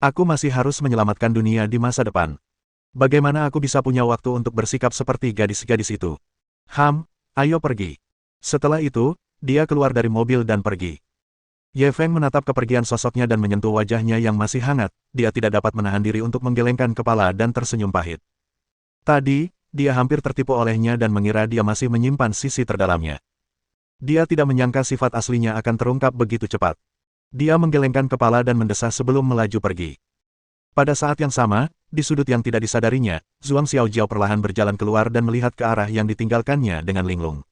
Aku masih harus menyelamatkan dunia di masa depan. Bagaimana aku bisa punya waktu untuk bersikap seperti gadis-gadis itu? Ayo pergi. Setelah itu, dia keluar dari mobil dan pergi. Ye Feng menatap kepergian sosoknya dan menyentuh wajahnya yang masih hangat, dia tidak dapat menahan diri untuk menggelengkan kepala dan tersenyum pahit. Tadi, dia hampir tertipu olehnya dan mengira dia masih menyimpan sisi terdalamnya. Dia tidak menyangka sifat aslinya akan terungkap begitu cepat. Dia menggelengkan kepala dan mendesah sebelum melaju pergi. Pada saat yang sama, di sudut yang tidak disadarinya, Zhuang Xiaojiao perlahan berjalan keluar dan melihat ke arah yang ditinggalkannya dengan linglung.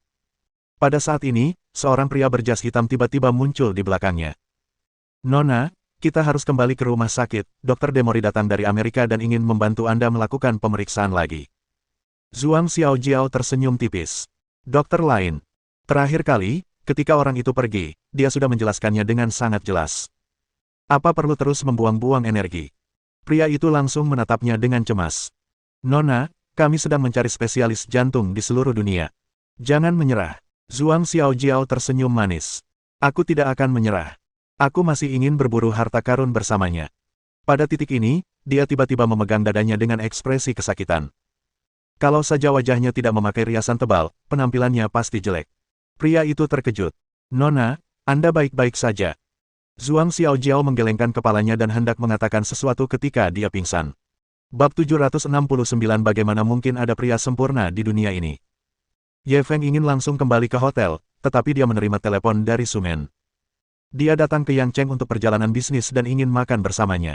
Pada saat ini, seorang pria berjas hitam tiba-tiba muncul di belakangnya. Nona, kita harus kembali ke rumah sakit, Dr. Demori datang dari Amerika dan ingin membantu Anda melakukan pemeriksaan lagi. Zhuang Xiaojiao tersenyum tipis. Dokter lain. Terakhir kali, ketika orang itu pergi, dia sudah menjelaskannya dengan sangat jelas. Apa perlu terus membuang-buang energi? Pria itu langsung menatapnya dengan cemas. Nona, kami sedang mencari spesialis jantung di seluruh dunia. Jangan menyerah. Zhuang Xiaojiao tersenyum manis. Aku tidak akan menyerah. Aku masih ingin berburu harta karun bersamanya. Pada titik ini, dia tiba-tiba memegang dadanya dengan ekspresi kesakitan. Kalau saja wajahnya tidak memakai riasan tebal, penampilannya pasti jelek. Pria itu terkejut. Nona, Anda baik-baik saja. Zhuang Xiaojiao menggelengkan kepalanya dan hendak mengatakan sesuatu ketika dia pingsan. Bab 769 Bagaimana mungkin ada pria sempurna di dunia ini? Ye Feng ingin langsung kembali ke hotel, tetapi dia menerima telepon dari Sumen. Dia datang ke Yang Cheng untuk perjalanan bisnis dan ingin makan bersamanya.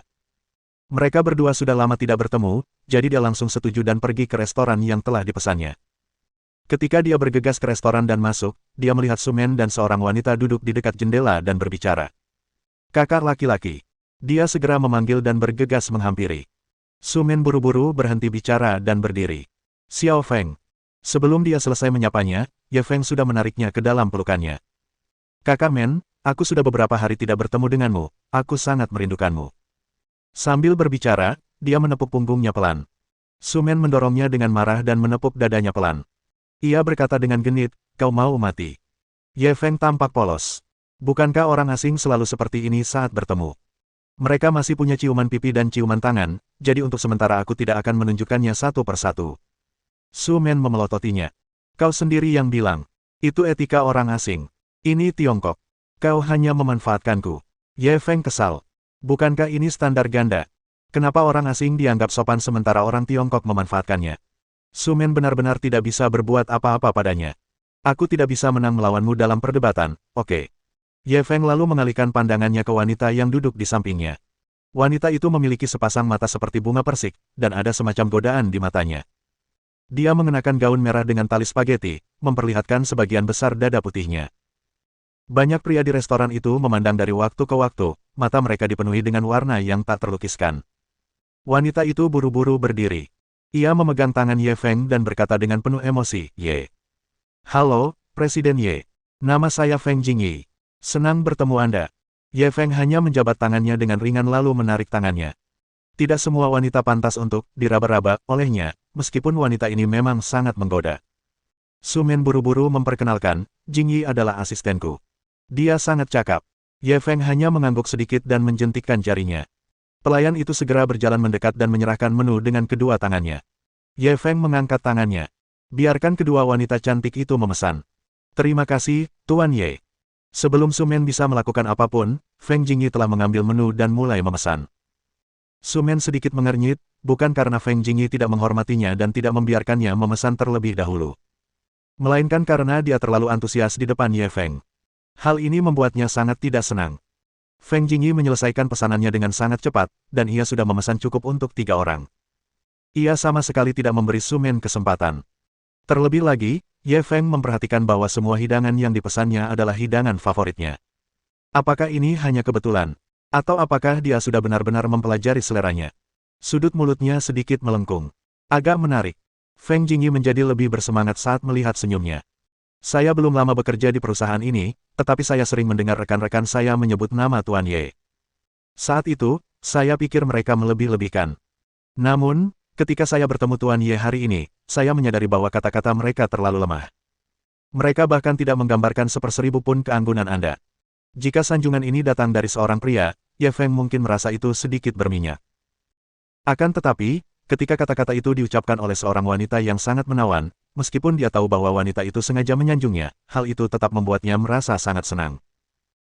Mereka berdua sudah lama tidak bertemu, jadi dia langsung setuju dan pergi ke restoran yang telah dipesannya. Ketika dia bergegas ke restoran dan masuk, dia melihat Sumen dan seorang wanita duduk di dekat jendela dan berbicara. Kakak laki-laki. Dia segera memanggil dan bergegas menghampiri. Sumen buru-buru berhenti bicara dan berdiri. Xiao Feng. Sebelum dia selesai menyapanya, Ye Feng sudah menariknya ke dalam pelukannya. Kakak Men, aku sudah beberapa hari tidak bertemu denganmu, aku sangat merindukanmu. Sambil berbicara, dia menepuk punggungnya pelan. Su Men mendorongnya dengan marah dan menepuk dadanya pelan. Ia berkata dengan genit, kau mau mati. Ye Feng tampak polos. Bukankah orang asing selalu seperti ini saat bertemu? Mereka masih punya ciuman pipi dan ciuman tangan, jadi untuk sementara aku tidak akan menunjukkannya satu persatu. Su Men memelototinya. Kau sendiri yang bilang. Itu etika orang asing. Ini Tiongkok. Kau hanya memanfaatkanku. Ye Feng kesal. Bukankah ini standar ganda? Kenapa orang asing dianggap sopan sementara orang Tiongkok memanfaatkannya? Su Men benar-benar tidak bisa berbuat apa-apa padanya. Aku tidak bisa menang melawanmu dalam perdebatan, oke. Ye Feng lalu mengalihkan pandangannya ke wanita yang duduk di sampingnya. Wanita itu memiliki sepasang mata seperti bunga persik, dan ada semacam godaan di matanya. Dia mengenakan gaun merah dengan tali spaghetti, memperlihatkan sebagian besar dada putihnya. Banyak pria di restoran itu memandang dari waktu ke waktu, mata mereka dipenuhi dengan warna yang tak terlukiskan. Wanita itu buru-buru berdiri. Ia memegang tangan Ye Feng dan berkata dengan penuh emosi, Ye. Halo, Presiden Ye. Nama saya Feng Jingyi. Senang bertemu Anda. Ye Feng hanya menjabat tangannya dengan ringan lalu menarik tangannya. Tidak semua wanita pantas untuk diraba-raba olehnya, meskipun wanita ini memang sangat menggoda. Su Men buru-buru memperkenalkan, Jingyi adalah asistenku. Dia sangat cakap. Ye Feng hanya mengangguk sedikit dan menjentikkan jarinya. Pelayan itu segera berjalan mendekat dan menyerahkan menu dengan kedua tangannya. Ye Feng mengangkat tangannya. Biarkan kedua wanita cantik itu memesan. Terima kasih, Tuan Ye. Sebelum Su Men bisa melakukan apapun, Feng Jingyi telah mengambil menu dan mulai memesan. Su Men sedikit mengernyit, bukan karena Feng Jingyi tidak menghormatinya dan tidak membiarkannya memesan terlebih dahulu. Melainkan karena dia terlalu antusias di depan Ye Feng. Hal ini membuatnya sangat tidak senang. Feng Jingyi menyelesaikan pesanannya dengan sangat cepat, dan ia sudah memesan cukup untuk 3 orang. Ia sama sekali tidak memberi Su Men kesempatan. Terlebih lagi, Ye Feng memperhatikan bahwa semua hidangan yang dipesannya adalah hidangan favoritnya. Apakah ini hanya kebetulan? Atau apakah dia sudah benar-benar mempelajari seleranya? Sudut mulutnya sedikit melengkung. Agak menarik. Feng Jingyi menjadi lebih bersemangat saat melihat senyumnya. Saya belum lama bekerja di perusahaan ini, tetapi saya sering mendengar rekan-rekan saya menyebut nama Tuan Ye. Saat itu, saya pikir mereka melebih-lebihkan. Namun, ketika saya bertemu Tuan Ye hari ini, saya menyadari bahwa kata-kata mereka terlalu lemah. Mereka bahkan tidak menggambarkan 1/1000 pun keanggunan Anda. Jika sanjungan ini datang dari seorang pria, Ye Feng mungkin merasa itu sedikit berminyak. Akan tetapi, ketika kata-kata itu diucapkan oleh seorang wanita yang sangat menawan, meskipun dia tahu bahwa wanita itu sengaja menyanjungnya, hal itu tetap membuatnya merasa sangat senang.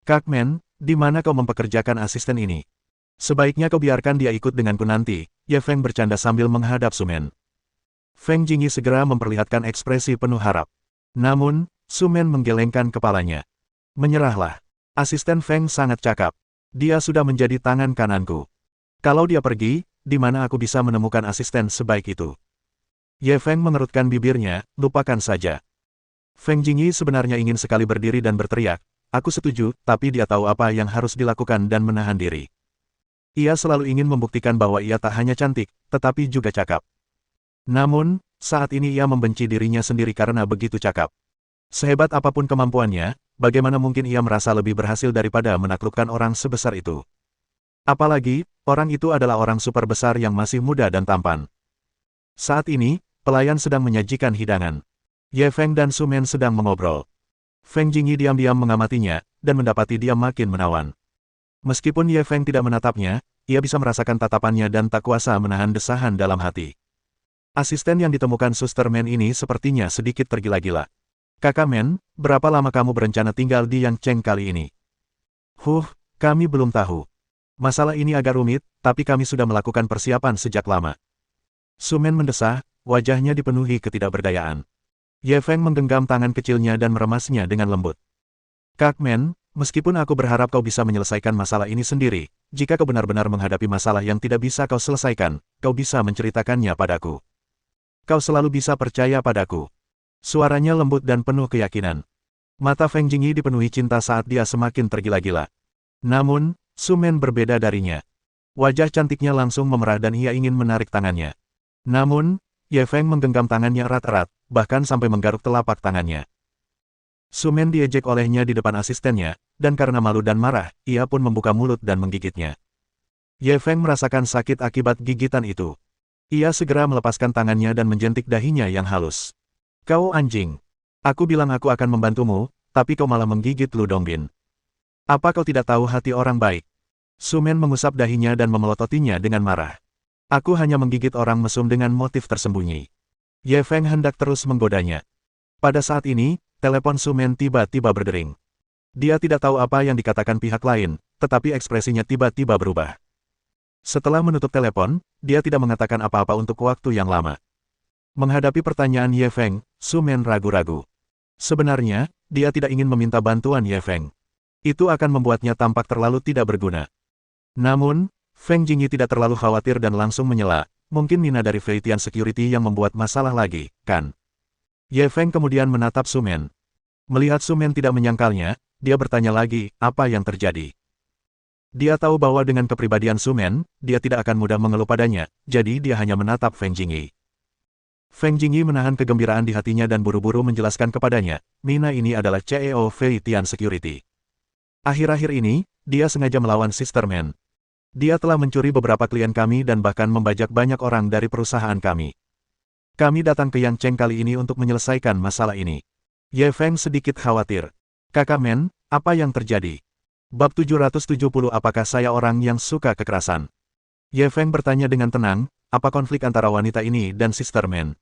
Kak Men, di mana kau mempekerjakan asisten ini? Sebaiknya kau biarkan dia ikut denganku nanti, Ye Feng bercanda sambil menghadap Su Men. Feng Jingyi segera memperlihatkan ekspresi penuh harap. Namun, Su Men menggelengkan kepalanya. Menyerahlah. Asisten Feng sangat cakap. Dia sudah menjadi tangan kananku. Kalau dia pergi, di mana aku bisa menemukan asisten sebaik itu? Ye Feng mengerutkan bibirnya, lupakan saja. Feng Jingyi sebenarnya ingin sekali berdiri dan berteriak, aku setuju, tapi dia tahu apa yang harus dilakukan dan menahan diri. Ia selalu ingin membuktikan bahwa ia tak hanya cantik, tetapi juga cakap. Namun, saat ini ia membenci dirinya sendiri karena begitu cakap. Sehebat apapun kemampuannya, bagaimana mungkin ia merasa lebih berhasil daripada menaklukkan orang sebesar itu? Apalagi, orang itu adalah orang super besar yang masih muda dan tampan. Saat ini, pelayan sedang menyajikan hidangan. Ye Feng dan Su Men sedang mengobrol. Feng Jingyi diam-diam mengamatinya, dan mendapati dia makin menawan. Meskipun Ye Feng tidak menatapnya, ia bisa merasakan tatapannya dan tak kuasa menahan desahan dalam hati. Asisten yang ditemukan Suster Men ini sepertinya sedikit tergila-gila. Kakak Men, berapa lama kamu berencana tinggal di Yang Cheng kali ini? Kami belum tahu. Masalah ini agak rumit, tapi kami sudah melakukan persiapan sejak lama. Su Men mendesah, wajahnya dipenuhi ketidakberdayaan. Ye Feng menggenggam tangan kecilnya dan meremasnya dengan lembut. Kak Men, meskipun aku berharap kau bisa menyelesaikan masalah ini sendiri, jika kau benar-benar menghadapi masalah yang tidak bisa kau selesaikan, kau bisa menceritakannya padaku. Kau selalu bisa percaya padaku. Suaranya lembut dan penuh keyakinan. Mata Feng Jingyi dipenuhi cinta saat dia semakin tergila-gila. Namun, Su Men berbeda darinya. Wajah cantiknya langsung memerah dan ia ingin menarik tangannya. Namun, Ye Feng menggenggam tangannya erat-erat, bahkan sampai menggaruk telapak tangannya. Su Men diejek olehnya di depan asistennya, dan karena malu dan marah, ia pun membuka mulut dan menggigitnya. Ye Feng merasakan sakit akibat gigitan itu. Ia segera melepaskan tangannya dan menjentik dahinya yang halus. Kau anjing. Aku bilang aku akan membantumu, tapi kau malah menggigit Lu Dongbin. Apa kau tidak tahu hati orang baik? Su Men mengusap dahinya dan memelototinya dengan marah. Aku hanya menggigit orang mesum dengan motif tersembunyi. Ye Feng hendak terus menggodanya. Pada saat ini, telepon Su Men tiba-tiba berdering. Dia tidak tahu apa yang dikatakan pihak lain, tetapi ekspresinya tiba-tiba berubah. Setelah menutup telepon, dia tidak mengatakan apa-apa untuk waktu yang lama. Menghadapi pertanyaan Ye Feng, Su Men ragu-ragu. Sebenarnya, dia tidak ingin meminta bantuan Ye Feng. Itu akan membuatnya tampak terlalu tidak berguna. Namun, Feng Jingyi tidak terlalu khawatir dan langsung menyela, mungkin Nina dari Feitian Security yang membuat masalah lagi, kan? Ye Feng kemudian menatap Su Men. Melihat Su Men tidak menyangkalnya, dia bertanya lagi, apa yang terjadi? Dia tahu bahwa dengan kepribadian Su Men, dia tidak akan mudah mengeluh padanya, jadi dia hanya menatap Feng Jingyi. Feng Jingyi menahan kegembiraan di hatinya dan buru-buru menjelaskan kepadanya, Nina ini adalah CEO Feitian Security. Akhir-akhir ini, dia sengaja melawan Sister Man. Dia telah mencuri beberapa klien kami dan bahkan membajak banyak orang dari perusahaan kami. Kami datang ke Yang Cheng kali ini untuk menyelesaikan masalah ini. Ye Feng sedikit khawatir. Kakak Men, apa yang terjadi? Bab 770 Apakah saya orang yang suka kekerasan? Ye Feng bertanya dengan tenang, apa konflik antara wanita ini dan Sister Man?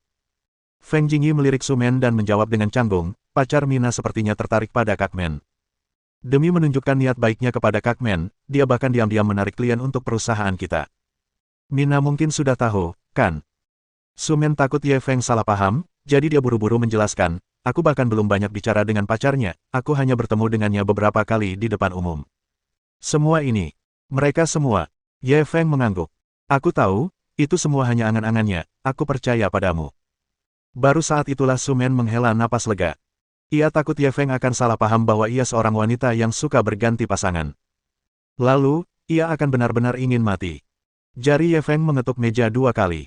Feng Jingyi melirik Su Men dan menjawab dengan canggung, pacar Mina sepertinya tertarik pada Kak Men. Demi menunjukkan niat baiknya kepada Kak Men, dia bahkan diam-diam menarik klien untuk perusahaan kita. Mina mungkin sudah tahu, kan? Su Men takut Ye Feng salah paham, jadi dia buru-buru menjelaskan, aku bahkan belum banyak bicara dengan pacarnya, aku hanya bertemu dengannya beberapa kali di depan umum. Semua ini, mereka semua, Ye Feng mengangguk. Aku tahu, itu semua hanya angan-angannya, aku percaya padamu. Baru saat itulah Su Men menghela napas lega. Ia takut Ye Feng akan salah paham bahwa ia seorang wanita yang suka berganti pasangan. Lalu, ia akan benar-benar ingin mati. Jari Ye Feng mengetuk meja 2 kali.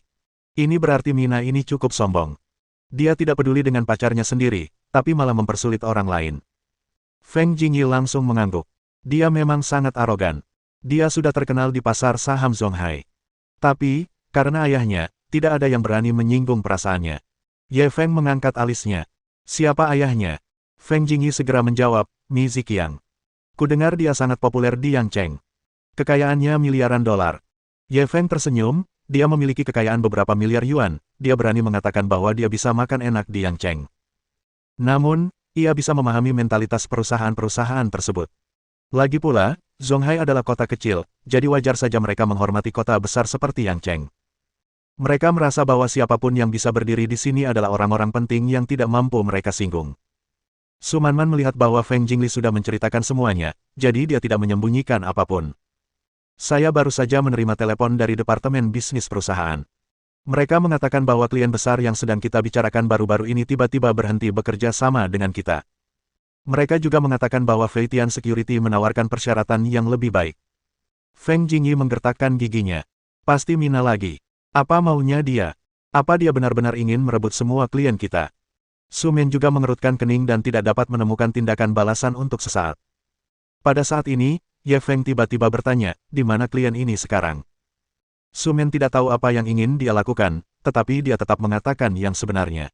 Ini berarti Mina ini cukup sombong. Dia tidak peduli dengan pacarnya sendiri, tapi malah mempersulit orang lain. Feng Jingyi langsung mengangguk. Dia memang sangat arogan. Dia sudah terkenal di pasar saham Zonghai. Tapi, karena ayahnya, tidak ada yang berani menyinggung perasaannya. Ye Feng mengangkat alisnya. Siapa ayahnya? Feng Jingyi segera menjawab, Mi Ziqiang. Kudengar dia sangat populer di Yang Cheng. Kekayaannya miliaran dolar. Ye Feng tersenyum, dia memiliki kekayaan beberapa miliar yuan, dia berani mengatakan bahwa dia bisa makan enak di Yang Cheng. Namun, ia bisa memahami mentalitas perusahaan-perusahaan tersebut. Lagi pula, Zonghai adalah kota kecil, jadi wajar saja mereka menghormati kota besar seperti Yang Cheng. Mereka merasa bahwa siapapun yang bisa berdiri di sini adalah orang-orang penting yang tidak mampu mereka singgung. Su Manman melihat bahwa Feng Jingli sudah menceritakan semuanya, jadi dia tidak menyembunyikan apapun. Saya baru saja menerima telepon dari Departemen Bisnis Perusahaan. Mereka mengatakan bahwa klien besar yang sedang kita bicarakan baru-baru ini tiba-tiba berhenti bekerja sama dengan kita. Mereka juga mengatakan bahwa Feitian Security menawarkan persyaratan yang lebih baik. Feng Jingyi menggertakkan giginya. Pasti Mina lagi. Apa maunya dia? Apa dia benar-benar ingin merebut semua klien kita? Su Men juga mengerutkan kening dan tidak dapat menemukan tindakan balasan untuk sesaat. Pada saat ini, Ye Feng tiba-tiba bertanya, di mana klien ini sekarang? Su Men tidak tahu apa yang ingin dia lakukan, tetapi dia tetap mengatakan yang sebenarnya.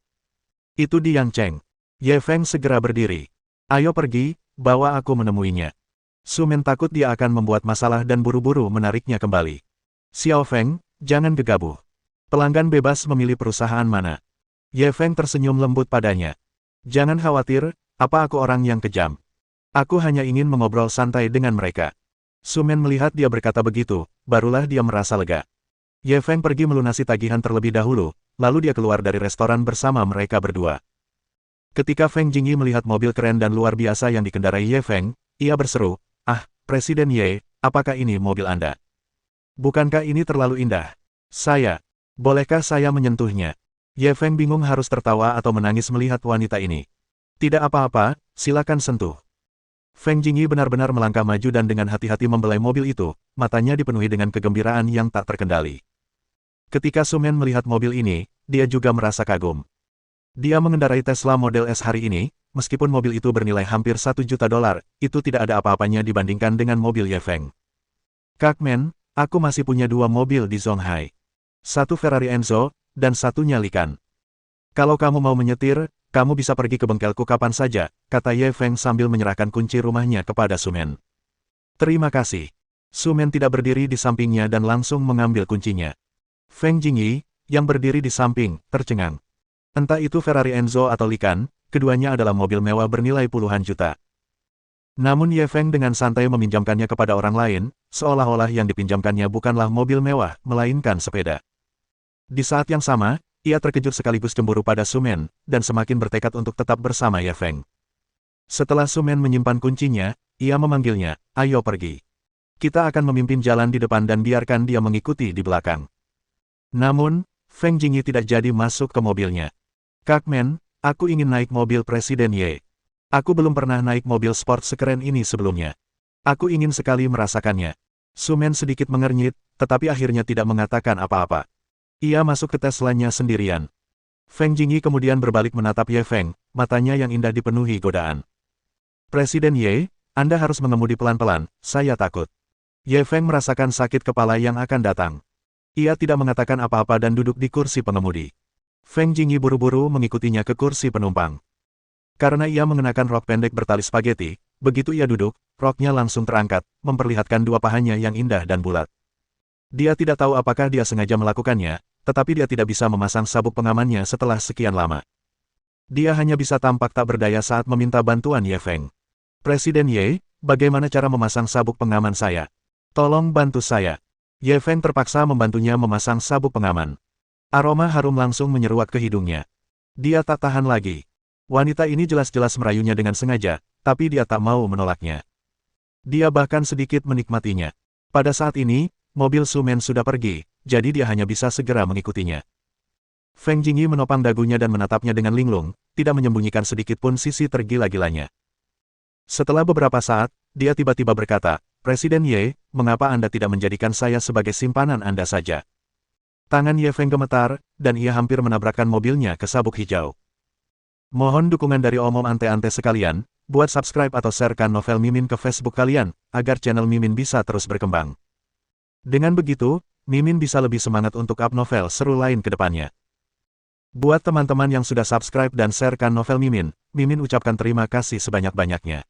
Itu di Yang Cheng. Ye Feng segera berdiri. Ayo pergi, bawa aku menemuinya. Su Men takut dia akan membuat masalah dan buru-buru menariknya kembali. Xiao Feng, jangan gegabah. Pelanggan bebas memilih perusahaan mana. Ye Feng tersenyum lembut padanya. Jangan khawatir, apa aku orang yang kejam. Aku hanya ingin mengobrol santai dengan mereka. Su Men melihat dia berkata begitu, barulah dia merasa lega. Ye Feng pergi melunasi tagihan terlebih dahulu, lalu dia keluar dari restoran bersama mereka berdua. Ketika Feng Jingyi melihat mobil keren dan luar biasa yang dikendarai Ye Feng, ia berseru, "Ah, Presiden Ye, apakah ini mobil Anda? Bukankah ini terlalu indah? Bolehkah saya menyentuhnya?" Ye Feng bingung harus tertawa atau menangis melihat wanita ini. Tidak apa-apa, silakan sentuh. Feng Jingyi benar-benar melangkah maju dan dengan hati-hati membelai mobil itu, matanya dipenuhi dengan kegembiraan yang tak terkendali. Ketika Su Men melihat mobil ini, dia juga merasa kagum. Dia mengendarai Tesla Model S hari ini, meskipun mobil itu bernilai hampir $1 juta, itu tidak ada apa-apanya dibandingkan dengan mobil Ye Feng. Kak Men, aku masih punya 2 mobil di Zonghai. Satu Ferrari Enzo, dan satunya Likan. Kalau kamu mau menyetir, kamu bisa pergi ke bengkelku kapan saja, kata Ye Feng sambil menyerahkan kunci rumahnya kepada Sumen. Terima kasih. Sumen tidak berdiri di sampingnya dan langsung mengambil kuncinya. Feng Jingyi, yang berdiri di samping, tercengang. Entah itu Ferrari Enzo atau Likan, keduanya adalah mobil mewah bernilai puluhan juta. Namun Ye Feng dengan santai meminjamkannya kepada orang lain, seolah-olah yang dipinjamkannya bukanlah mobil mewah, melainkan sepeda. Di saat yang sama, ia terkejut sekaligus cemburu pada Sumen, dan semakin bertekad untuk tetap bersama Ye Feng. Setelah Sumen menyimpan kuncinya, ia memanggilnya, ayo pergi. Kita akan memimpin jalan di depan dan biarkan dia mengikuti di belakang. Namun, Feng Jingyi tidak jadi masuk ke mobilnya. Kakmen, aku ingin naik mobil Presiden Ye. Aku belum pernah naik mobil sport sekeren ini sebelumnya. Aku ingin sekali merasakannya. Sumen sedikit mengernyit, tetapi akhirnya tidak mengatakan apa-apa. Ia masuk ke Tesla-nya sendirian. Feng Jingyi kemudian berbalik menatap Ye Feng, matanya yang indah dipenuhi godaan. Presiden Ye, Anda harus mengemudi pelan-pelan, saya takut. Ye Feng merasakan sakit kepala yang akan datang. Ia tidak mengatakan apa-apa dan duduk di kursi pengemudi. Feng Jingyi buru-buru mengikutinya ke kursi penumpang. Karena ia mengenakan rok pendek bertali spaghetti, begitu ia duduk, roknya langsung terangkat, memperlihatkan dua pahanya yang indah dan bulat. Dia tidak tahu apakah dia sengaja melakukannya, tetapi dia tidak bisa memasang sabuk pengamannya setelah sekian lama. Dia hanya bisa tampak tak berdaya saat meminta bantuan Ye Feng. Presiden Ye, bagaimana cara memasang sabuk pengaman saya? Tolong bantu saya. Ye Feng terpaksa membantunya memasang sabuk pengaman. Aroma harum langsung menyeruak ke hidungnya. Dia tak tahan lagi. Wanita ini jelas-jelas merayunya dengan sengaja, tapi dia tak mau menolaknya. Dia bahkan sedikit menikmatinya. Pada saat ini, mobil Sumen sudah pergi, jadi dia hanya bisa segera mengikutinya. Feng Jingyi menopang dagunya dan menatapnya dengan linglung, tidak menyembunyikan sedikit pun sisi tergila-gilanya. Setelah beberapa saat, dia tiba-tiba berkata, Presiden Ye, mengapa Anda tidak menjadikan saya sebagai simpanan Anda saja? Tangan Ye Feng gemetar, dan ia hampir menabrakkan mobilnya ke sabuk hijau. Mohon dukungan dari omom ante-ante sekalian, buat subscribe atau sharekan novel Mimin ke Facebook kalian, agar channel Mimin bisa terus berkembang. Dengan begitu, Mimin bisa lebih semangat untuk up novel seru lain ke depannya. Buat teman-teman yang sudah subscribe dan sharekan novel Mimin, Mimin ucapkan terima kasih sebanyak-banyaknya.